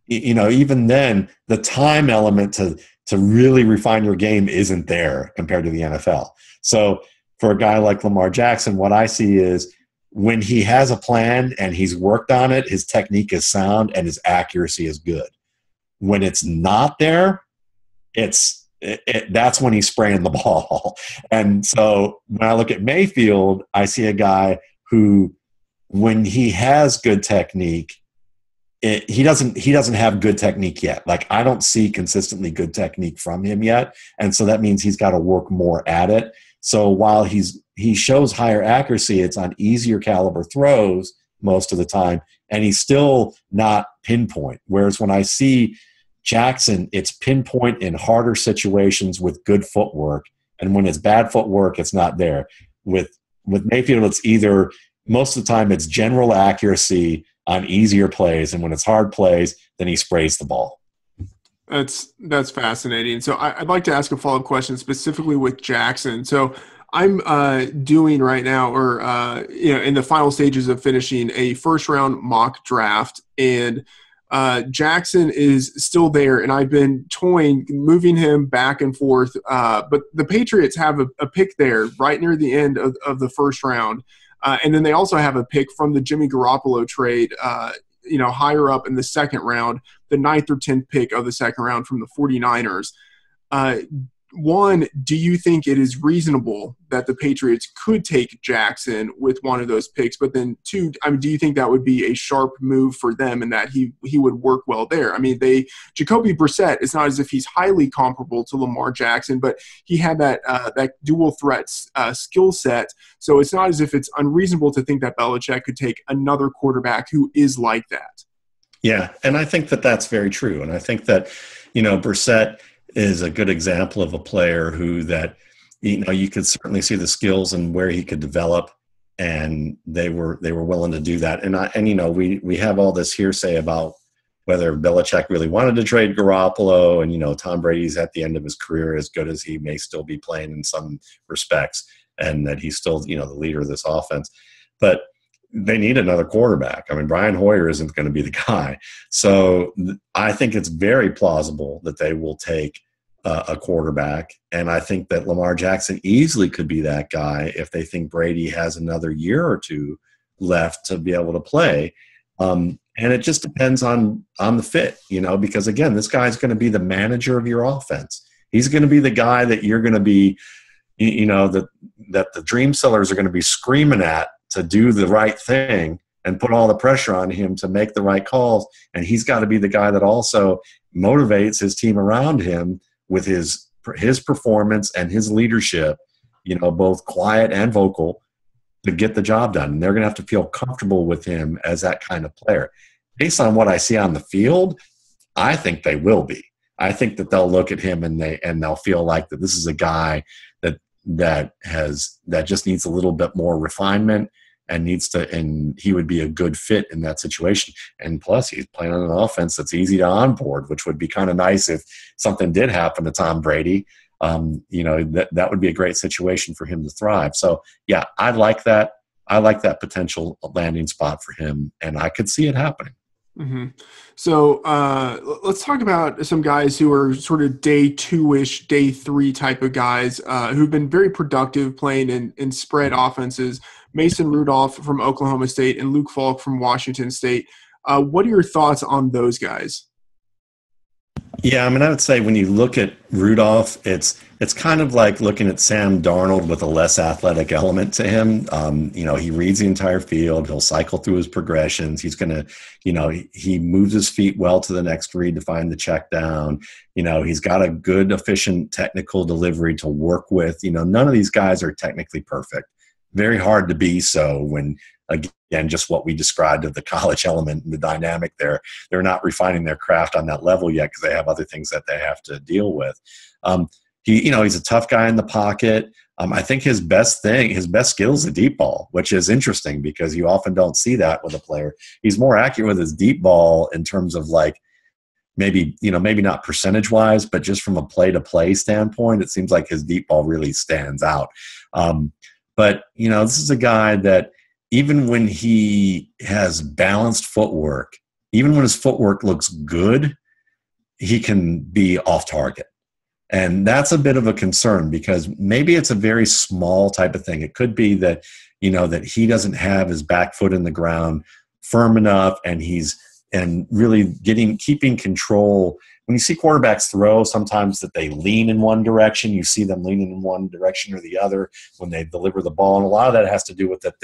even then the time element to really refine your game isn't there compared to the NFL. So for a guy like Lamar Jackson, what I see is when he has a plan and he's worked on it, his technique is sound and his accuracy is good. When it's not there, that's when he's spraying the ball. And so when I look at Mayfield, I see a guy who, when he has good technique, he doesn't have good technique yet. Like, I don't see consistently good technique from him yet. And so that means he's got to work more at it. So while he shows higher accuracy, it's on easier caliber throws most of the time. And he's still not pinpoint. Whereas when I see Jackson, it's pinpoint in harder situations with good footwork. And when it's bad footwork, it's not there. With Mayfield, it's either, most of the time, it's general accuracy on easier plays, and when it's hard plays, then he sprays the ball. That's fascinating. So I'd like to ask a follow-up question specifically with Jackson. So I'm doing right now, or in the final stages of finishing a first-round mock draft, and Jackson is still there, and I've been moving him back and forth. But the Patriots have a pick there right near the end of the first round. And then they also have a pick from the Jimmy Garoppolo trade, higher up in the second round, the 9th or 10th pick of the second round from the 49ers. One, do you think it is reasonable that the Patriots could take Jackson with one of those picks? But then two, do you think that would be a sharp move for them and that he would work well there? Jacoby Brissett, it's not as if he's highly comparable to Lamar Jackson, but he had that dual threat skill set. So it's not as if it's unreasonable to think that Belichick could take another quarterback who is like that. Yeah, and I think that that's very true. And I think that, Brissett is a good example of a player who that, you could certainly see the skills and where he could develop, and they were willing to do that. And we have all this hearsay about whether Belichick really wanted to trade Garoppolo, and Tom Brady's at the end of his career, as good as he may still be playing in some respects, and that he's still the leader of this offense. But they need another quarterback. Brian Hoyer isn't going to be the guy. So I think it's very plausible that they will take a quarterback. And I think that Lamar Jackson easily could be that guy if they think Brady has another year or two left to be able to play. And it just depends on the fit, because again, this guy's going to be the manager of your offense. He's going to be the guy that you're going to be, that the dream sellers are going to be screaming at to do the right thing and put all the pressure on him to make the right calls. And he's got to be the guy that also motivates his team around him with his performance and his leadership, both quiet and vocal, to get the job done. And they're going to have to feel comfortable with him as that kind of player. Based on what I see on the field, I think they will be. I think that they'll look at him and they'll feel like that this is a guy that just needs a little bit more refinement and he would be a good fit in that situation. And plus, he's playing on an offense that's easy to onboard, which would be kind of nice if something did happen to Tom Brady. That would be a great situation for him to thrive. So, yeah, I like that. I like that potential landing spot for him, and I could see it happening. Mm-hmm. So let's talk about some guys who are sort of day two-ish, day three type of guys who've been very productive playing in spread offenses. Mason Rudolph from Oklahoma State and Luke Falk from Washington State. What are your thoughts on those guys? Yeah, I mean, I would say when you look at Rudolph, it's kind of like looking at Sam Darnold with a less athletic element to him. He reads the entire field. He'll cycle through his progressions. He's going to, he moves his feet well to the next read to find the check down. He's got a good, efficient technical delivery to work with. None of these guys are technically perfect. Very hard to be so when, again, just what we described of the college element and the dynamic there. They're not refining their craft on that level yet because they have other things that they have to deal with. He's a tough guy in the pocket. I think his best skill is the deep ball, which is interesting because you often don't see that with a player. He's more accurate with his deep ball in terms of maybe not percentage wise, but just from a play to play standpoint, it seems like his deep ball really stands out. But this is a guy that even when he has balanced footwork, even when his footwork looks good, he can be off target. And that's a bit of a concern because maybe it's a very small type of thing. It could be that, that he doesn't have his back foot in the ground firm enough and really keeping control. When you see quarterbacks throw, sometimes that they lean in one direction, you see them leaning in one direction or the other when they deliver the ball. And a lot of that has to do with that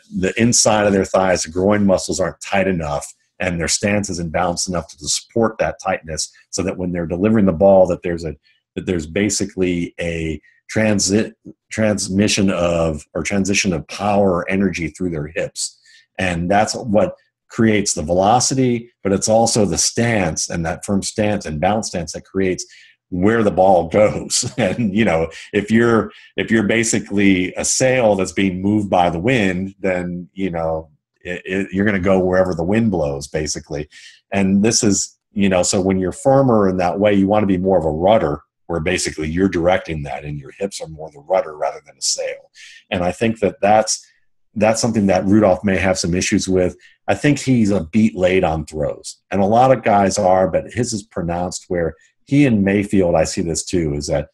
the inside of their thighs, the groin muscles aren't tight enough and their stance isn't balanced enough to support that tightness so that when they're delivering the ball that there's basically a transition of power or energy through their hips. And that's what creates the velocity, but it's also the stance and that firm stance and balanced stance that creates where the ball goes. And, if you're basically a sail that's being moved by the wind, then, you're going to go wherever the wind blows, basically. And this is, so when you're firmer in that way, you want to be more of a rudder where basically you're directing that and your hips are more the rudder rather than a sail. And I think that's something that Rudolph may have some issues with. I think he's a beat late on throws. And a lot of guys are, but his is pronounced where he and Mayfield, I see this too, is that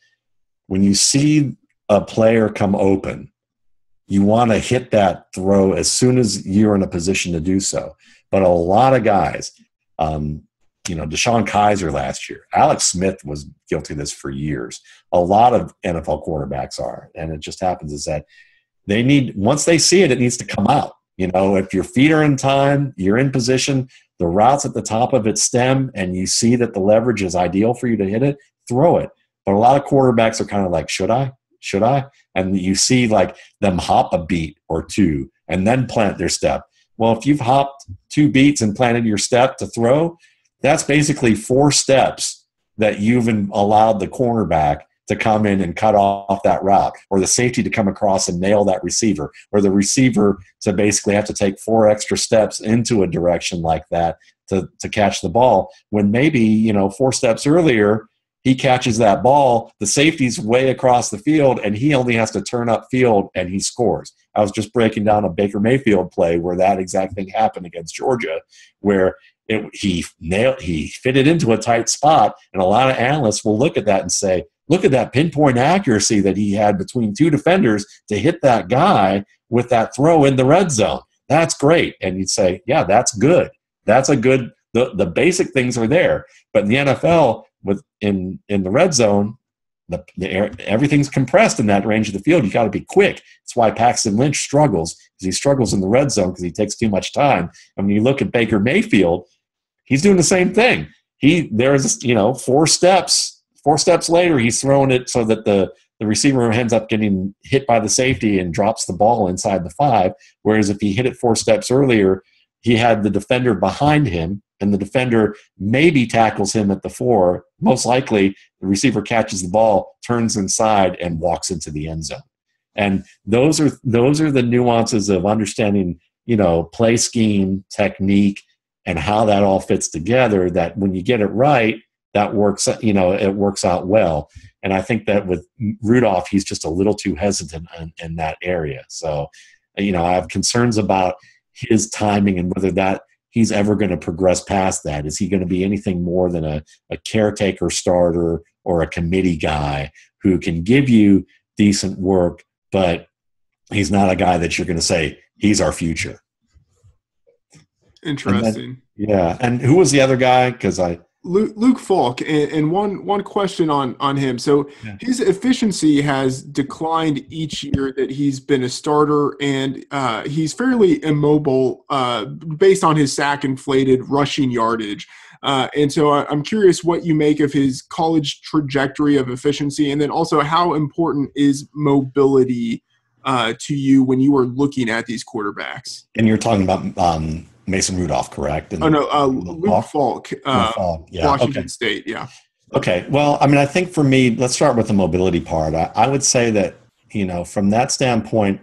when you see a player come open, you want to hit that throw as soon as you're in a position to do so. But a lot of guys, DeShone Kizer last year, Alex Smith was guilty of this for years. A lot of NFL quarterbacks are. And it just happens is that once they see it, it needs to come out. If your feet are in time, you're in position, the route's at the top of its stem, and you see that the leverage is ideal for you to hit it, throw it. But a lot of quarterbacks are kind of like, should I? And you see them hop a beat or two and then plant their step. Well, if you've hopped 2 beats and planted your step to throw, that's basically 4 steps that you've allowed the cornerback to come in and cut off that route, or the safety to come across and nail that receiver, or the receiver to basically have to take 4 extra steps into a direction like that to catch the ball, when maybe, 4 steps earlier, he catches that ball, the safety's way across the field, and he only has to turn up field and he scores. I was just breaking down a Baker Mayfield play where that exact thing happened against Georgia, where he fitted into a tight spot, and a lot of analysts will look at that and say, look at that pinpoint accuracy that he had between 2 defenders to hit that guy with that throw in the red zone. That's great. And you'd say, yeah, that's good. That's a good – the basic things are there. But in the NFL, in the red zone, everything's compressed in that range of the field. You got to be quick. That's why Paxton Lynch struggles, because he struggles in the red zone because he takes too much time. And when you look at Baker Mayfield, he's doing the same thing. There's 4 steps. 4 steps later, he's throwing it so that the receiver ends up getting hit by the safety and drops the ball inside the 5. Whereas if he hit it 4 steps earlier, he had the defender behind him, and the defender maybe tackles him at the 4. Most likely, the receiver catches the ball, turns inside, and walks into the end zone. And those are the nuances of understanding, play scheme, technique, and how that all fits together, that when you get it right, that works, it works out well. And I think that with Rudolph, he's just a little too hesitant in that area. So, I have concerns about his timing and whether that he's ever going to progress past that. Is he going to be anything more than a caretaker starter or a committee guy who can give you decent work, but he's not a guy that you're going to say, he's our future? And then, Interesting. yeah. And who was the other guy? Because Luke Falk, and one question on him. So yeah. his efficiency has declined each year that he's been a starter, and he's fairly immobile based on his sack inflated rushing yardage. And so I'm curious what you make of his college trajectory of efficiency, and then also how important is mobility to you when you are looking at these quarterbacks? And you're talking about Mason Rudolph, correct? Oh And no, Luke Falk, Yeah. Okay. Washington State. Yeah. Okay. Well, I mean, I think for me, let's start with the mobility part. I would say that, from that standpoint,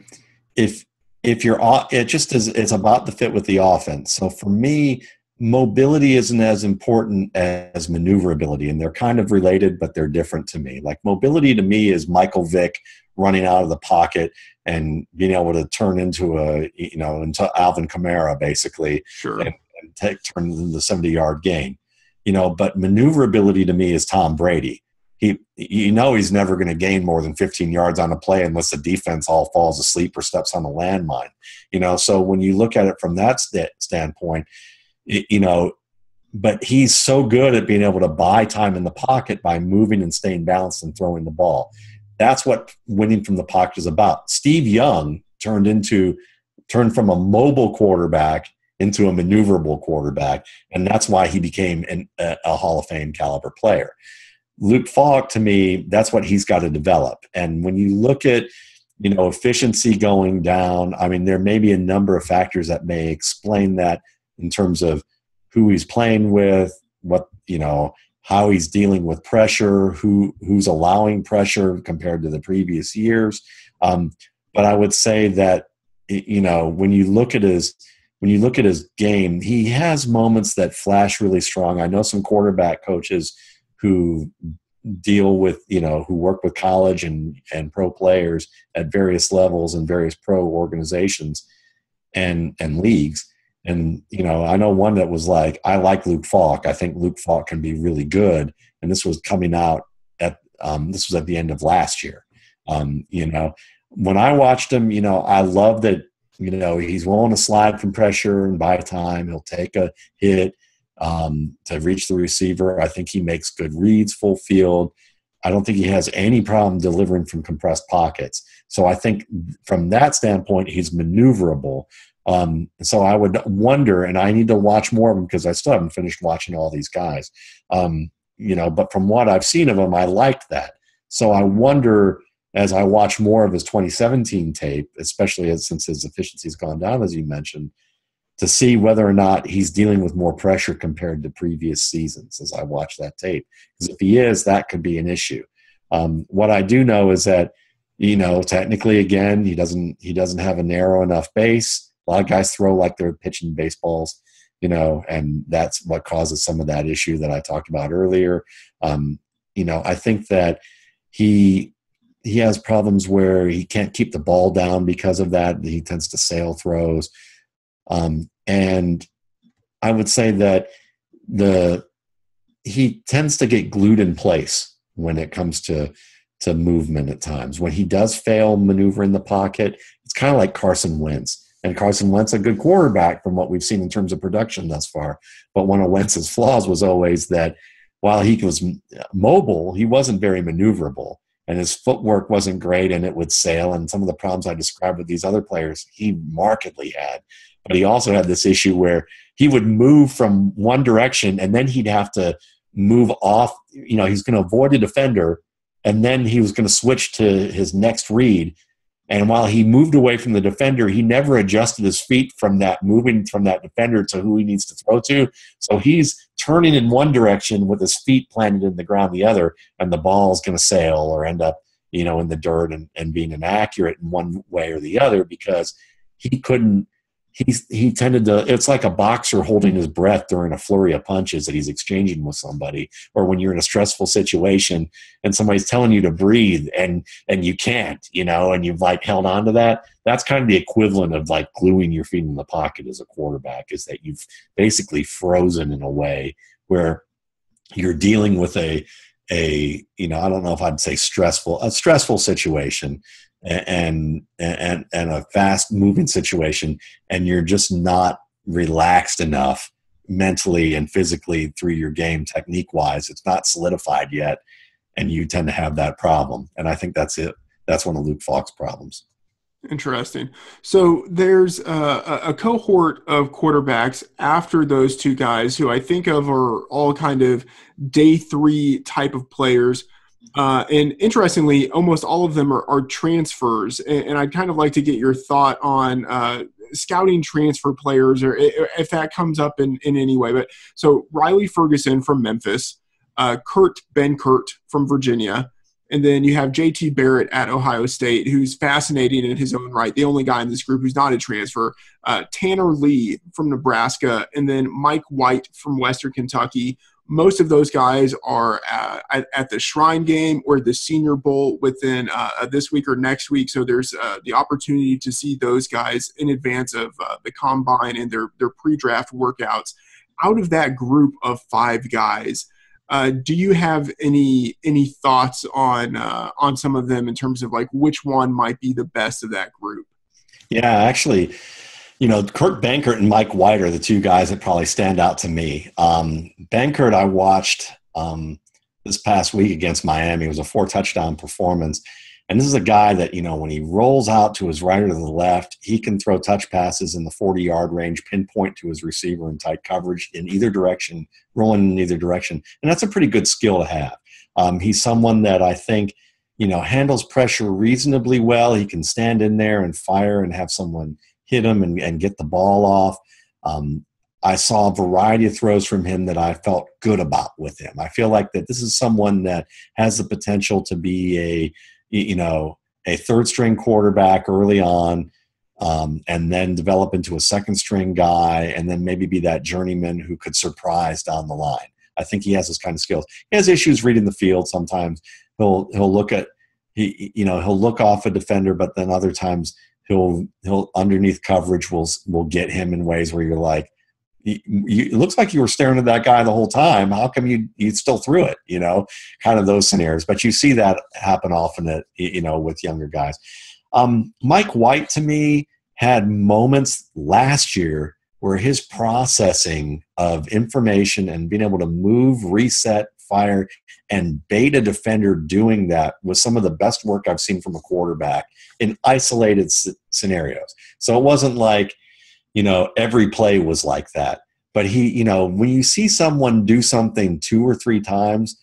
if it just is, it's about the fit with the offense. So for me, mobility isn't as important as maneuverability, and they're kind of related, but they're different to me. Like mobility to me is Michael Vick running out of the pocket and being able to turn into into Alvin Kamara basically, Sure. and turn into the 70-yard gain. But maneuverability to me is Tom Brady. He's never going to gain more than 15 yards on a play unless the defense all falls asleep or steps on a landmine. So when you look at it from that standpoint, but he's so good at being able to buy time in the pocket by moving and staying balanced and throwing the ball. That's what winning from the pocket is about. Steve Young turned from a mobile quarterback into a maneuverable quarterback, and that's why he became a Hall of Fame caliber player. Luke Falk, to me, that's what he's got to develop. And when you look at, efficiency going down, I mean, there may be a number of factors that may explain that in terms of who he's playing with, what, how he's dealing with pressure, who's allowing pressure compared to the previous years. But I would say that, when you look at his game, he has moments that flash really strong. I know some quarterback coaches who deal with, who work with college and pro players at various levels and various pro organizations and leagues. And, I know one that was like, I like Luke Falk. I think Luke Falk can be really good. And this was coming out this was at the end of last year. When I watched him, I love that, he's willing to slide from pressure and buy time. He'll take a hit to reach the receiver. I think he makes good reads full field. I don't think he has any problem delivering from compressed pockets. So I think from that standpoint, he's maneuverable. So I would wonder, and I need to watch more of him because I still haven't finished watching all these guys. But from what I've seen of him, I liked that. So I wonder, as I watch more of his 2017 tape, especially since his efficiency has gone down, as you mentioned, to see whether or not he's dealing with more pressure compared to previous seasons as I watch that tape. Because if he is, that could be an issue. What I do know is that, technically, again, he doesn't have a narrow enough base. A lot of guys throw like they're pitching baseballs, and that's what causes some of that issue that I talked about earlier. I think that he has problems where he can't keep the ball down because of that. He tends to sail throws. And I would say that he tends to get glued in place when it comes to movement at times. When he does fail maneuver in the pocket, it's kind of like Carson Wentz. And Carson Wentz, a good quarterback from what we've seen in terms of production thus far. But one of Wentz's flaws was always that while he was mobile, he wasn't very maneuverable. And his footwork wasn't great, and it would sail. And some of the problems I described with these other players, he markedly had. But he also had this issue where he would move from one direction, and then he'd have to move off. He's going to avoid a defender, and then he was going to switch to his next read. And while he moved away from the defender, he never adjusted his feet from that moving from that defender to who he needs to throw to. So he's turning in one direction with his feet planted in the ground the other, and the ball's going to sail or end up, in the dirt and being inaccurate in one way or the other because he couldn't. He tended to, it's like a boxer holding his breath during a flurry of punches that he's exchanging with somebody, or when you're in a stressful situation and somebody's telling you to breathe and you can't, and you've like held on to that. That's kind of the equivalent of like gluing your feet in the pocket as a quarterback, is that you've basically frozen in a way where you're dealing with a I don't know if I'd say stressful situation and a fast moving situation, and you're just not relaxed enough mentally and physically through your game technique wise. It's not solidified yet, and you tend to have that problem. And I think that's it. That's one of Luke Falk's problems. Interesting. So there's a cohort of quarterbacks after those two guys who I think of are all kind of day three type of players. And interestingly, almost all of them are transfers. And I'd kind of like to get your thought on scouting transfer players, or if that comes up in any way. But so Riley Ferguson from Memphis, Kurt Benkert from Virginia, and then you have J.T. Barrett at Ohio State, who's fascinating in his own right, the only guy in this group who's not a transfer, Tanner Lee from Nebraska, and then Mike White from Western Kentucky. Most of those guys are at the Shrine Game or the Senior Bowl within this week or next week. So there's the opportunity to see those guys in advance of the Combine and their pre-draft workouts. Out of that group of five guys, do you have any thoughts on some of them in terms of like which one might be the best of that group? Yeah, actually, Kurt Benkert and Mike White are the two guys that probably stand out to me. Benkert, I watched this past week against Miami. It was a 4-touchdown performance. And this is a guy that, when he rolls out to his right or to the left, he can throw touch passes in the 40-yard range, pinpoint to his receiver in tight coverage in either direction, rolling in either direction. And that's a pretty good skill to have. He's someone that I think, handles pressure reasonably well. He can stand in there and fire and have someone hit him and get the ball off. I saw a variety of throws from him that I felt good about with him. I feel like that this is someone that has the potential to be a third-string quarterback early on, and then develop into a second-string guy, and then maybe be that journeyman who could surprise down the line. I think he has those kind of skills. He has issues reading the field sometimes. He'll look at he'll look off a defender, but then other times he'll underneath coverage will get him in ways where you're like, it looks like you were staring at that guy the whole time. How come you still threw it? Kind of those scenarios. But you see that happen often with younger guys. Mike White, to me, had moments last year where his processing of information and being able to move, reset, fire, and bait a defender doing that was some of the best work I've seen from a quarterback in isolated scenarios. So it wasn't like, every play was like that. But when you see someone do something 2 or 3 times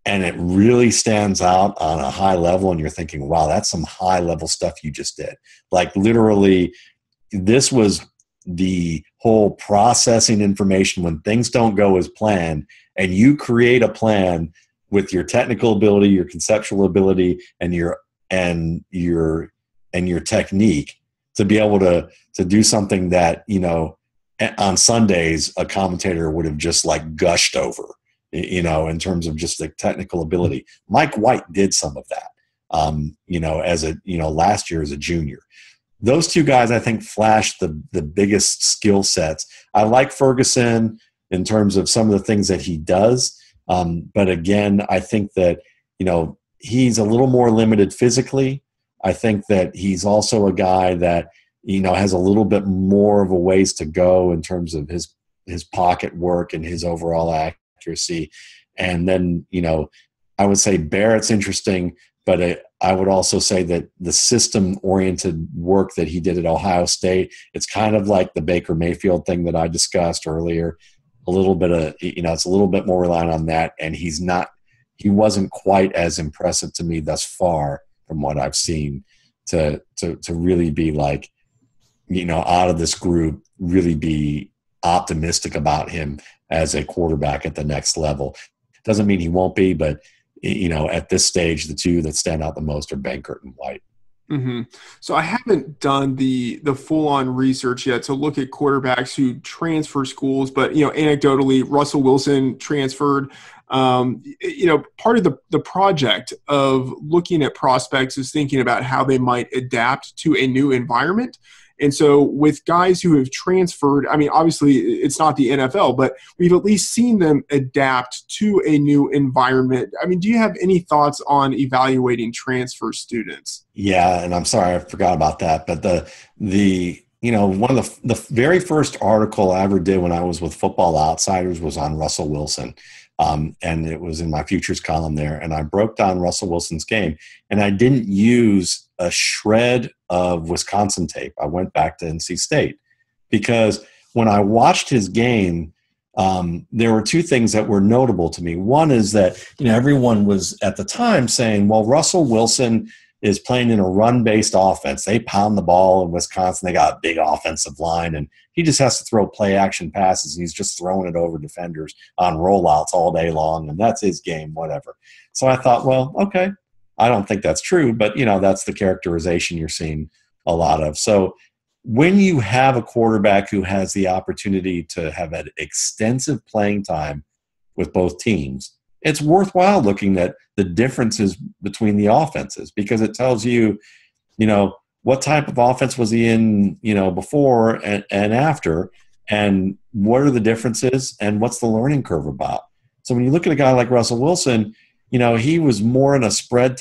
and it really stands out on a high level and you're thinking, wow, that's some high level stuff you just did. Like literally, this was the whole processing information when things don't go as planned, and you create a plan with your technical ability, your conceptual ability, and your technique to be able to do something that, on Sundays, a commentator would have just like gushed over, in terms of just the technical ability. Mike White did some of that, last year as a junior. Those two guys, I think, flashed the biggest skill sets. I like Ferguson in terms of some of the things that he does. But again, I think that, he's a little more limited physically. I think that he's also a guy that, has a little bit more of a ways to go in terms of his pocket work and his overall accuracy. And then, I would say Barrett's interesting, but I would also say that the system-oriented work that he did at Ohio State, it's kind of like the Baker Mayfield thing that I discussed earlier. A little bit of, it's a little bit more reliant on that, and he wasn't quite as impressive to me thus far from what I've seen to really be like, out of this group, really be optimistic about him as a quarterback at the next level. Doesn't mean he won't be, but at this stage, the two that stand out the most are Benkert and White. Mm-hmm. So I haven't done the full-on research yet to look at quarterbacks who transfer schools, but anecdotally, Russell Wilson transferred. Part of the project of looking at prospects is thinking about how they might adapt to a new environment. And so with guys who have transferred, I mean, obviously it's not the NFL, but we've at least seen them adapt to a new environment. I mean, do you have any thoughts on evaluating transfer students? Yeah, and I'm sorry I forgot about that. But the one of the very first article I ever did when I was with Football Outsiders was on Russell Wilson. And it was in my futures column there. And I broke down Russell Wilson's game. And I didn't use a shred of Wisconsin tape. I went back to NC State. Because when I watched his game, there were two things that were notable to me. One is that, everyone was at the time saying, well, Russell Wilson is playing in a run-based offense. They pound the ball in Wisconsin. They got a big offensive line, and he just has to throw play-action passes, and he's just throwing it over defenders on rollouts all day long, and that's his game, whatever. So I thought, well, okay, I don't think that's true, but, that's the characterization you're seeing a lot of. So when you have a quarterback who has the opportunity to have an extensive playing time with both teams, it's worthwhile looking at the differences between the offenses, because it tells you, what type of offense was he in, before and after, and what are the differences and what's the learning curve about. So when you look at a guy like Russell Wilson, he was more in a spread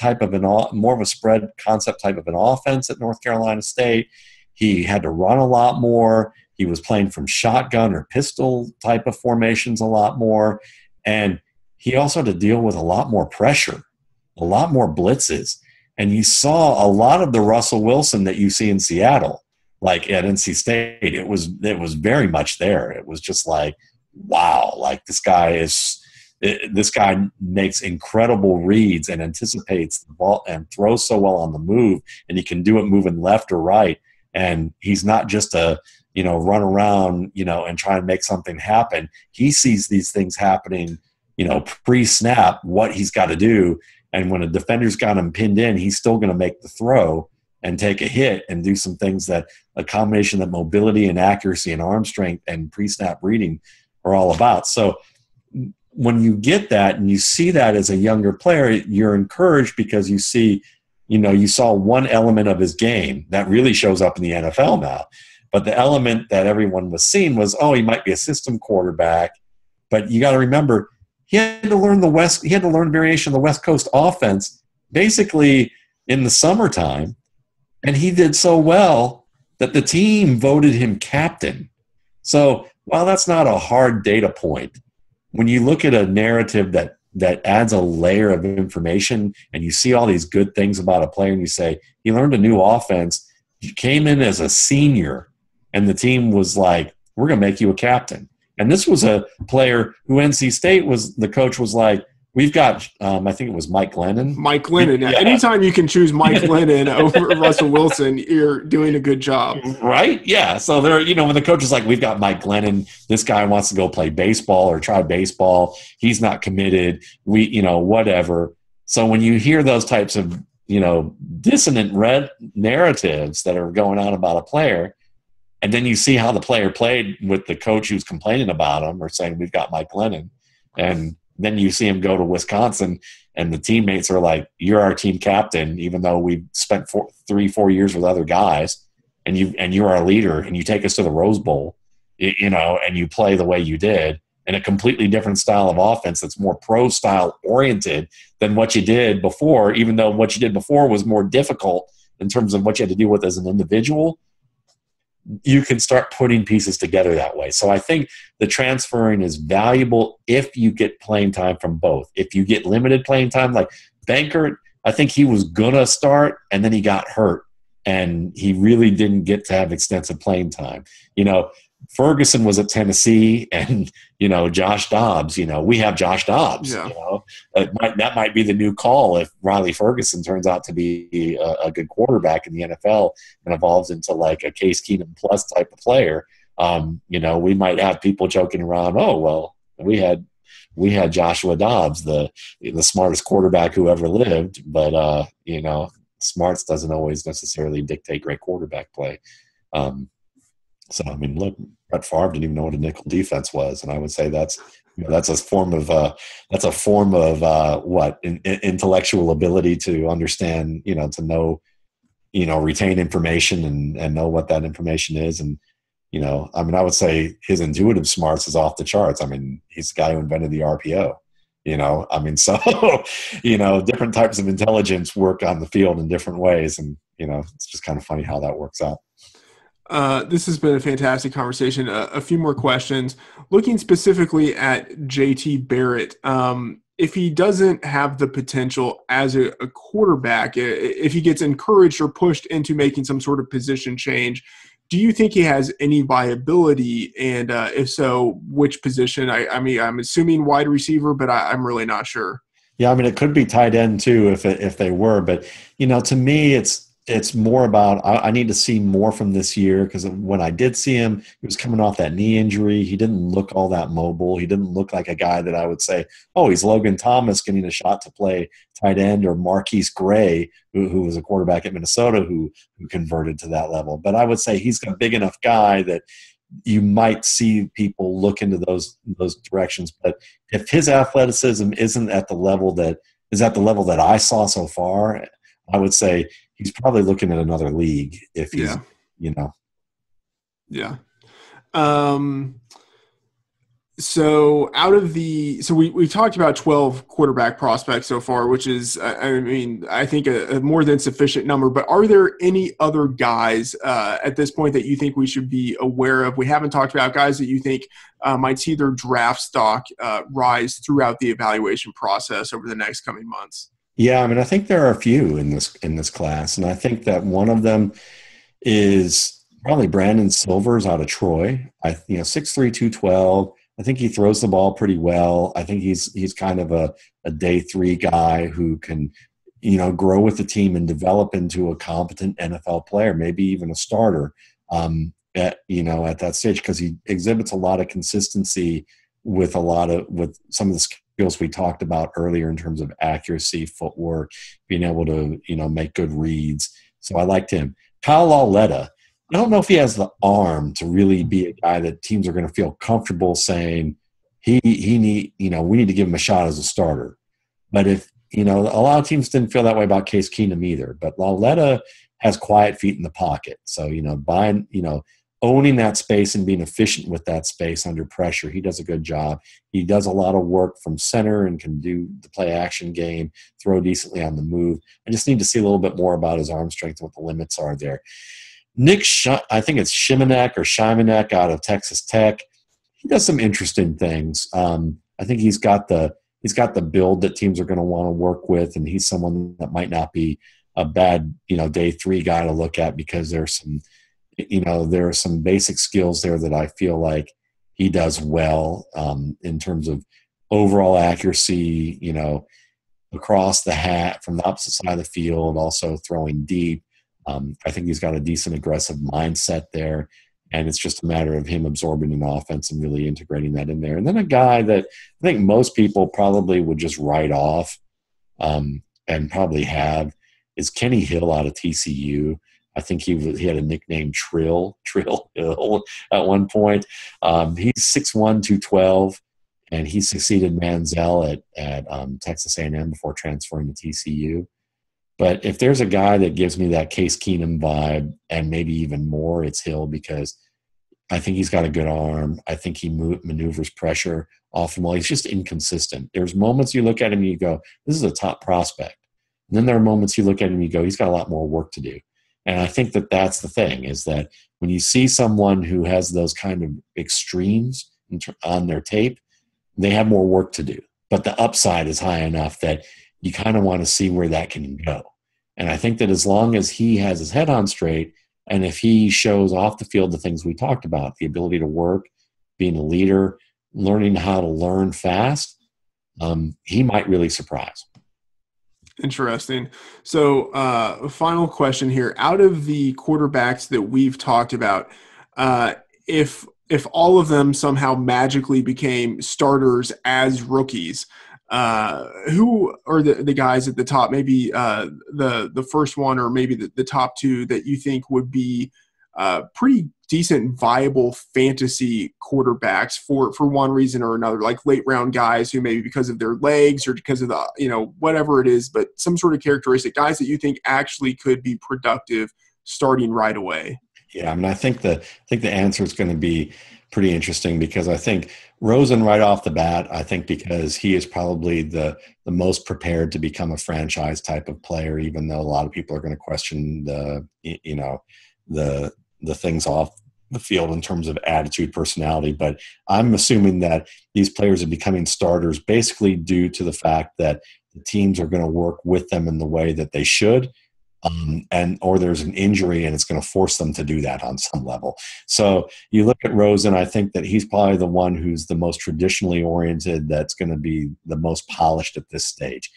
more of a spread concept type of an offense at North Carolina State. He had to run a lot more. He was playing from shotgun or pistol type of formations a lot more. And he also had to deal with a lot more pressure, a lot more blitzes. And you saw a lot of the Russell Wilson that you see in Seattle, like at NC State. It was very much there. It was just like, wow, like this guy makes incredible reads and anticipates the ball and throws so well on the move, and he can do it moving left or right. And he's not just a, run around, and try and make something happen. He sees these things happening, pre-snap, what he's got to do. And when a defender's got him pinned in, he's still going to make the throw and take a hit and do some things that a combination of mobility and accuracy and arm strength and pre-snap reading are all about. So when you get that and you see that as a younger player, you're encouraged because you see, you saw one element of his game that really shows up in the NFL now. But the element that everyone was seeing was, he might be a system quarterback. But you got to remember, he had to learn variation of the West Coast offense basically in the summertime. And he did so well that the team voted him captain. So while that's not a hard data point, when you look at a narrative that adds a layer of information and you see all these good things about a player and you say, he learned a new offense, he came in as a senior, and the team was like, we're going to make you a captain. And this was a player who NC State the coach was like, we've got, I think it was Mike Glennon. Mike Glennon. Yeah. Anytime you can choose Mike Glennon over Russell Wilson, you're doing a good job. Right? Yeah. So when the coach is like, we've got Mike Glennon, this guy wants to go play baseball or try baseball. He's not committed. Whatever. So when you hear those types of, dissonant narratives that are going on about a player, and then you see how the player played with the coach who's complaining about him or saying, we've got Mike Glennon. And then you see him go to Wisconsin and the teammates are like, you're our team captain, even though we've spent 3-4 years with other guys, and you're our leader, and you take us to the Rose Bowl, and you play the way you did in a completely different style of offense that's more pro style oriented than what you did before, even though what you did before was more difficult in terms of what you had to deal with as an individual. You can start putting pieces together that way. So I think the transferring is valuable if you get playing time from both. If you get limited playing time, like Bankert, I think he was going to start and then he got hurt and he really didn't get to have extensive playing time. Ferguson was at Tennessee and, Josh Dobbs, we have Josh Dobbs, yeah. That might be the new call if Riley Ferguson turns out to be a good quarterback in the NFL and evolves into like a Case Keenum plus type of player. We might have people joking around, we had Joshua Dobbs, the smartest quarterback who ever lived, but smarts doesn't always necessarily dictate great quarterback play. Look, Brett Favre didn't even know what a nickel defense was, and I would say that's a form of intellectual ability to understand, to know, retain information and know what that information is, and I would say his intuitive smarts is off the charts. He's the guy who invented the RPO. Different types of intelligence work on the field in different ways, and it's just kind of funny how that works out. This has been a fantastic conversation. A few more questions. Looking specifically at JT Barrett, if he doesn't have the potential as a quarterback, if he gets encouraged or pushed into making some sort of position change, do you think he has any viability? And if so, which position? I mean, I'm assuming wide receiver, but I'm really not sure. Yeah, I mean, it could be tight end too if they were, but to me, it's more about I need to see more from this year, because when I did see him, he was coming off that knee injury. He didn't look all that mobile. He didn't look like a guy that I would say, oh, he's Logan Thomas getting a shot to play tight end, or Marquise Gray, who was a quarterback at Minnesota who converted to that level. But I would say he's a big enough guy that you might see people look into those directions. But if his athleticism isn't at the level that I saw so far, I would say he's probably looking at another league if he's, Yeah. So we've talked about 12 quarterback prospects so far, which is, I think a more than sufficient number, but are there any other guys at this point that you think we should be aware of? We haven't talked about guys that you think might see their draft stock rise throughout the evaluation process over the next coming months. Yeah. I mean, I think there are a few in this class, and I think that one of them is probably Brandon Silvers out of Troy. 6'3", 212. I think he throws the ball pretty well. I think he's kind of a day three guy who can, grow with the team and develop into a competent NFL player, maybe even a starter at that stage, because he exhibits a lot of consistency with some of the skills we talked about earlier in terms of accuracy, footwork, being able to, make good reads. So I liked him. Kyle Lauletta, I don't know if he has the arm to really be a guy that teams are going to feel comfortable saying we need to give him a shot as a starter. But if, a lot of teams didn't feel that way about Case Keenum either, but Lauletta has quiet feet in the pocket. So, owning that space and being efficient with that space under pressure, he does a good job. He does a lot of work from center and can do the play action game, throw decently on the move. I just need to see a little bit more about his arm strength and what the limits are there. I think it's Shimanek out of Texas Tech. He does some interesting things. I think he's got the build that teams are going to want to work with, and he's someone that might not be a bad, day three guy to look at, because there are some basic skills there that I feel like he does well in terms of overall accuracy, across the hat from the opposite side of the field, also throwing deep. I think he's got a decent aggressive mindset there, and it's just a matter of him absorbing an offense and really integrating that in there. And then a guy that I think most people probably would just write off and probably have is Kenny Hill out of TCU. I think he had a nickname Trill Hill at one point. He's 6'1", 212, and he succeeded Manziel at Texas A&M before transferring to TCU. But if there's a guy that gives me that Case Keenum vibe, and maybe even more, it's Hill, because I think he's got a good arm. I think he maneuvers pressure off him well. He's just inconsistent. There's moments you look at him and you go, this is a top prospect. And then there are moments you look at him and you go, he's got a lot more work to do. And I think that that's the thing, is that when you see someone who has those kind of extremes on their tape, they have more work to do. But the upside is high enough that you kind of want to see where that can go. And I think that as long as he has his head on straight, and if he shows off the field the things we talked about, the ability to work, being a leader, learning how to learn fast, he might really surprise. Interesting. So final question here. Out of the quarterbacks that we've talked about, if all of them somehow magically became starters as rookies, who are the guys at the top, maybe the first one, or maybe the top two, that you think would be pretty decent, viable fantasy quarterbacks for one reason or another, like late round guys who maybe because of their legs or because of the, whatever it is, but some sort of characteristic, guys that you think actually could be productive starting right away? Yeah, I mean, I think the answer is going to be pretty interesting, because I think Rosen right off the bat, I think because he is probably the most prepared to become a franchise type of player, even though a lot of people are going to question the the things off the field in terms of attitude, personality. But I'm assuming that these players are becoming starters basically due to the fact that the teams are going to work with them in the way that they should. Or there's an injury and it's going to force them to do that on some level. So you look at Rosen, I think that he's probably the one who's the most traditionally oriented, that's going to be the most polished at this stage.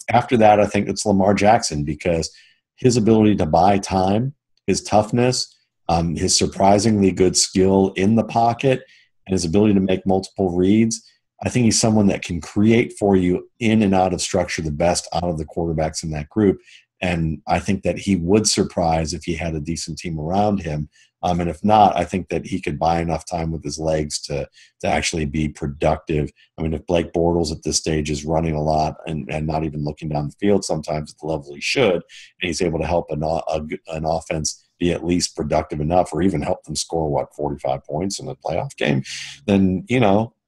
After that, I think it's Lamar Jackson, because his ability to buy time, his toughness, his surprisingly good skill in the pocket, and his ability to make multiple reads. I think he's someone that can create for you in and out of structure the best out of the quarterbacks in that group. And I think that he would surprise if he had a decent team around him. And if not, I think that he could buy enough time with his legs to actually be productive. I mean, if Blake Bortles at this stage is running a lot and not even looking down the field sometimes at the level he should, and he's able to help an offense be at least productive enough, or even help them score, 45 points in a playoff game, then,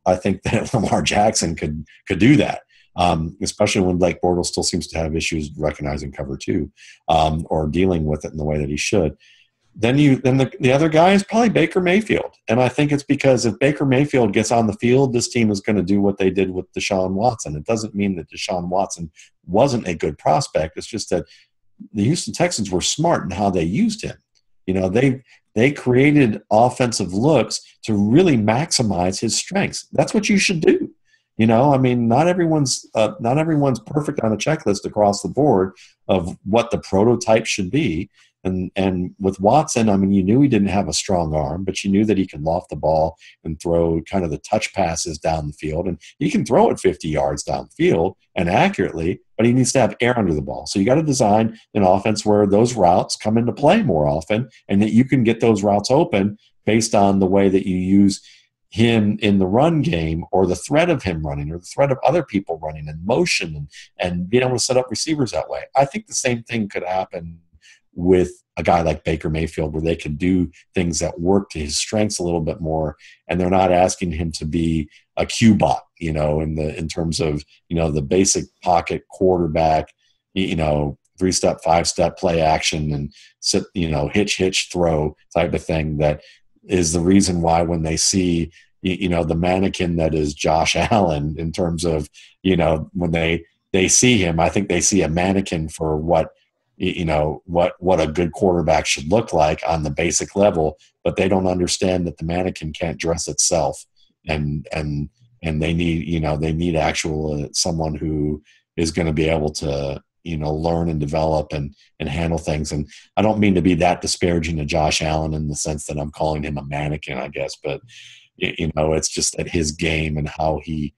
I think that Lamar Jackson could do that. Especially when Blake Bortles still seems to have issues recognizing cover two, or dealing with it in the way that he should. Then the other guy is probably Baker Mayfield. And I think it's because if Baker Mayfield gets on the field, this team is going to do what they did with Deshaun Watson. It doesn't mean that Deshaun Watson wasn't a good prospect. It's just that the Houston Texans were smart in how they used him. They created offensive looks to really maximize his strengths. That's what you should do. Not everyone's perfect on a checklist across the board of what the prototype should be. And with Watson, you knew he didn't have a strong arm, but you knew that he could loft the ball and throw kind of the touch passes down the field. And he can throw it 50 yards down the field and accurately, but he needs to have air under the ball. So you got to design an offense where those routes come into play more often, and that you can get those routes open based on the way that you use him in the run game, or the threat of him running, or the threat of other people running, and motion, and being able to set up receivers that way. I think the same thing could happen with a guy like Baker Mayfield, where they could do things that work to his strengths a little bit more, and they're not asking him to be a Q-bot, in terms of, the basic pocket quarterback, 3-step, 5-step play action and sit, hitch, throw type of thing. That is the reason why when they see, the mannequin that is Josh Allen, in terms of, when they see him, I think they see a mannequin for what a good quarterback should look like on the basic level, but they don't understand that the mannequin can't dress itself, and they need actual someone who is going to be able to learn and develop and handle things. And I don't mean to be that disparaging to Josh Allen in the sense that I'm calling him a mannequin, I guess, but it's just that his game and how he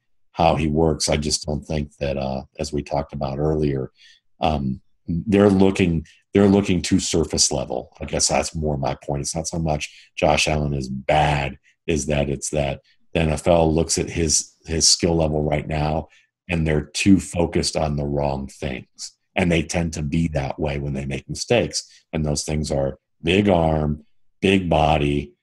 works, I just don't think that as we talked about earlier, they're looking too surface level. I guess that's more my point. It's not so much Josh Allen is bad, is that it's that the NFL looks at his skill level right now, and they're too focused on the wrong things. And they tend to be that way when they make mistakes. And those things are big arm, big body,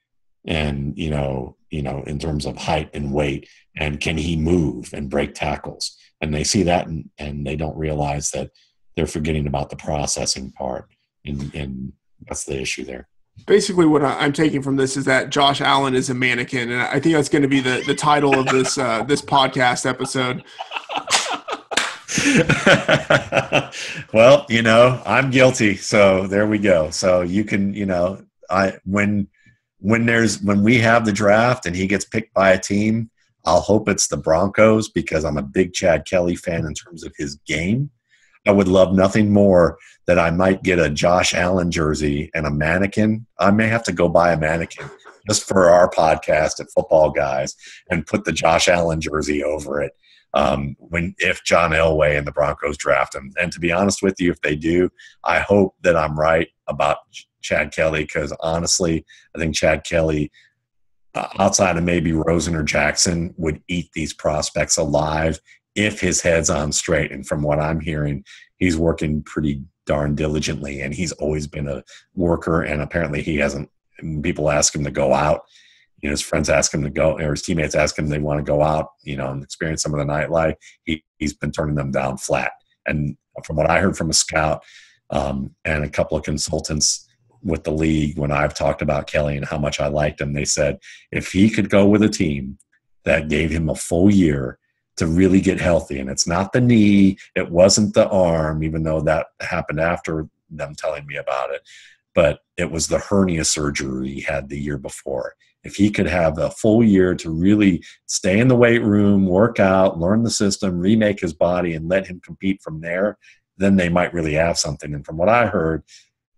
and, in terms of height and weight, and can he move and break tackles? And they see that and they don't realize that they're forgetting about the processing part. And that's the issue there. Basically, what I'm taking from this is that Josh Allen is a mannequin. And I think that's going to be the title of this podcast episode. Well, I'm guilty, so there we go. So you can, when we have the draft and he gets picked by a team, I'll hope it's the Broncos, because I'm a big Chad Kelly fan in terms of his game. I would love nothing more that I might get a Josh Allen jersey and a mannequin. I may have to go buy a mannequin just for our podcast at Football Guys and put the Josh Allen jersey over it. If John Elway and the Broncos draft him. And to be honest with you, if they do, I hope that I'm right about Chad Kelly, because honestly, I think Chad Kelly, outside of maybe Rosen or Jackson, would eat these prospects alive if his head's on straight. And from what I'm hearing, he's working pretty darn diligently, and he's always been a worker, and apparently he hasn't – people ask him to go out. His friends ask him to go, or his teammates ask him they want to go out, and experience some of the nightlife. He's been turning them down flat. And from what I heard from a scout and a couple of consultants, with the league when I've talked about Kelly and how much I liked him. They said if he could go with a team that gave him a full year to really get healthy, and it's not the knee, it wasn't the arm, even though that happened after them telling me about it, but it was the hernia surgery he had the year before. If he could have a full year to really stay in the weight room, work out, learn the system, remake his body, and let him compete from there, then they might really have something. And from what I heard,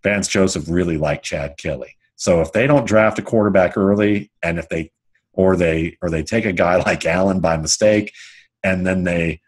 Vance Joseph really liked Chad Kelly. So if they don't draft a quarterback early, and if they take a guy like Allen by mistake, and then they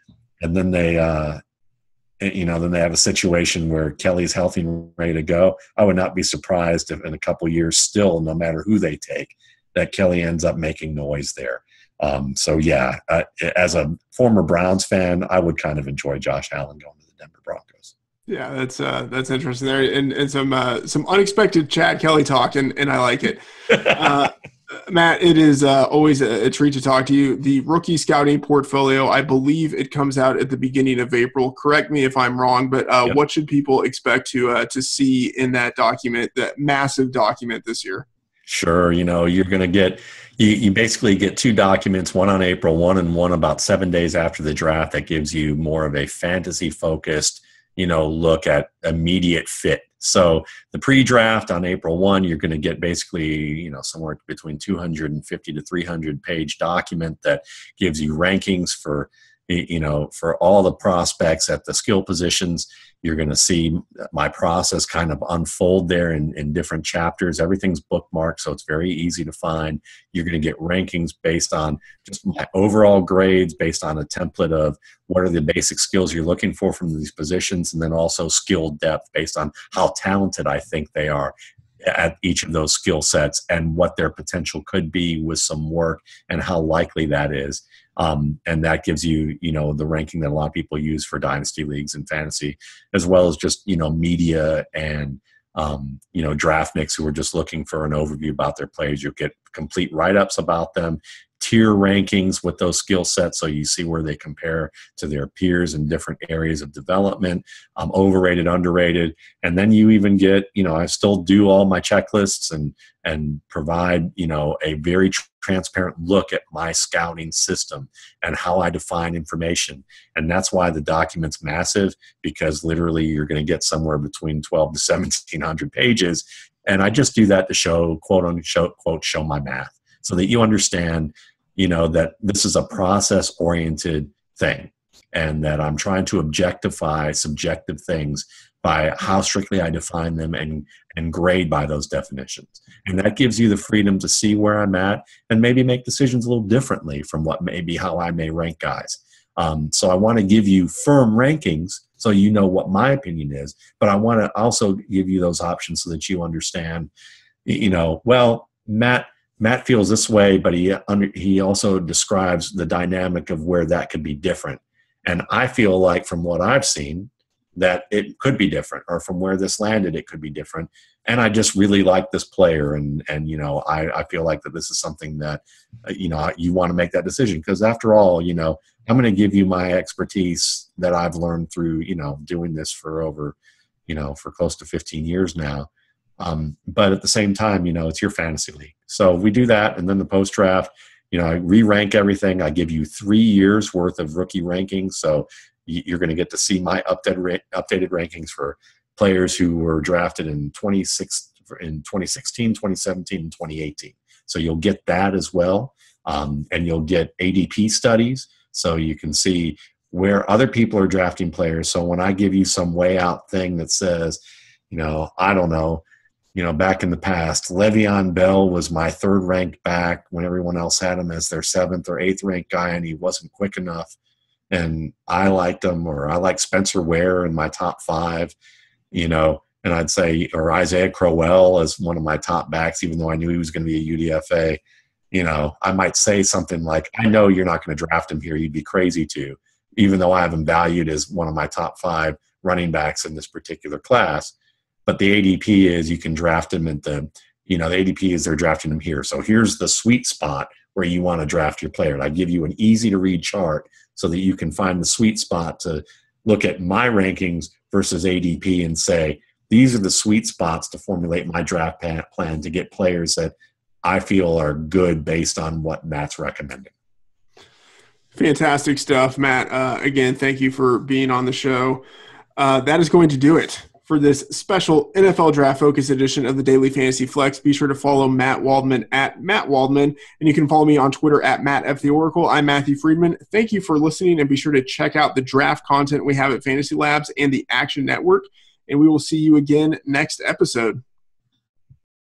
have a situation where Kelly's healthy and ready to go, I would not be surprised if in a couple of years still, no matter who they take, that Kelly ends up making noise there. As a former Browns fan, I would kind of enjoy Josh Allen going to the Denver Broncos. Yeah, that's interesting there, and some unexpected Chad Kelly talk, and I like it. Matt, it is always a treat to talk to you. The rookie scouting portfolio, I believe it comes out at the beginning of April. Correct me if I'm wrong, but Yep. What should people expect to see in that document, that massive document this year? Sure. You're going to get you basically get two documents, one on April 1 and one about 7 days after the draft, that gives you more of a fantasy-focused look at immediate fit. So the pre-draft on April 1, you're going to get basically, somewhere between 250 to 300 page document that gives you rankings for all the prospects at the skill positions. You're going to see my process kind of unfold there in different chapters. Everything's bookmarked, so it's very easy to find. You're going to get rankings based on just my overall grades, based on a template of what are the basic skills you're looking for from these positions, and then also skill depth based on how talented I think they are at each of those skill sets and what their potential could be with some work and how likely that is. And that gives you, the ranking that a lot of people use for dynasty leagues and fantasy, as well as just, media and, draft nicks who are just looking for an overview about their players. You'll get complete write-ups about them, tier rankings with those skill sets, so you see where they compare to their peers in different areas of development, overrated, underrated. And then you even get, I still do all my checklists and provide, a very transparent look at my scouting system and how I define information. And that's why the document's massive, because literally you're going to get somewhere between 12 to 1,700 pages. And I just do that to show, quote unquote, show my math, so that you understand, that this is a process-oriented thing, and that I'm trying to objectify subjective things by how strictly I define them and grade by those definitions. And that gives you the freedom to see where I'm at and maybe make decisions a little differently from what maybe how I may rank guys. So I want to give you firm rankings so you know what my opinion is, but I want to also give you those options so that you understand, Matt feels this way, but he also describes the dynamic of where that could be different. And I feel like from what I've seen that it could be different, or from where this landed, it could be different. And I just really like this player. And I feel like that this is something that, you want to make that decision, because after all, I'm going to give you my expertise that I've learned through, doing this for over, for close to 15 years now. But at the same time, it's your fantasy league. So we do that. And then the post-draft, I re-rank everything. I give you 3 years worth of rookie rankings. So you're going to get to see my updated rankings for players who were drafted in 2016, 2017, and 2018. So you'll get that as well. And you'll get ADP studies, so you can see where other people are drafting players. So when I give you some way out thing that says, I don't know, back in the past, Le'Veon Bell was my 3rd ranked back when everyone else had him as their 7th or 8th ranked guy, and he wasn't quick enough. And I liked him, or I like Spencer Ware in my top 5, and I'd say, or Isaiah Crowell as one of my top backs, even though I knew he was going to be a UDFA. I might say something like, I know you're not going to draft him here. You'd be crazy to, even though I have him valued as one of my top 5 running backs in this particular class. But the ADP is you can draft him at the ADP is they're drafting him here. So here's the sweet spot where you want to draft your player. And I give you an easy to read chart so that you can find the sweet spot to look at my rankings versus ADP and say, these are the sweet spots to formulate my draft plan to get players that I feel are good based on what Matt's recommending. Fantastic stuff, Matt. Again, thank you for being on the show. That is going to do it for this special NFL Draft Focus edition of the Daily Fantasy Flex. Be sure to follow Matt Waldman at Matt Waldman, and you can follow me on Twitter at MattFTheOracle. I'm Matthew Freedman. Thank you for listening, and be sure to check out the draft content we have at FantasyLabs and the Action Network, and we will see you again next episode.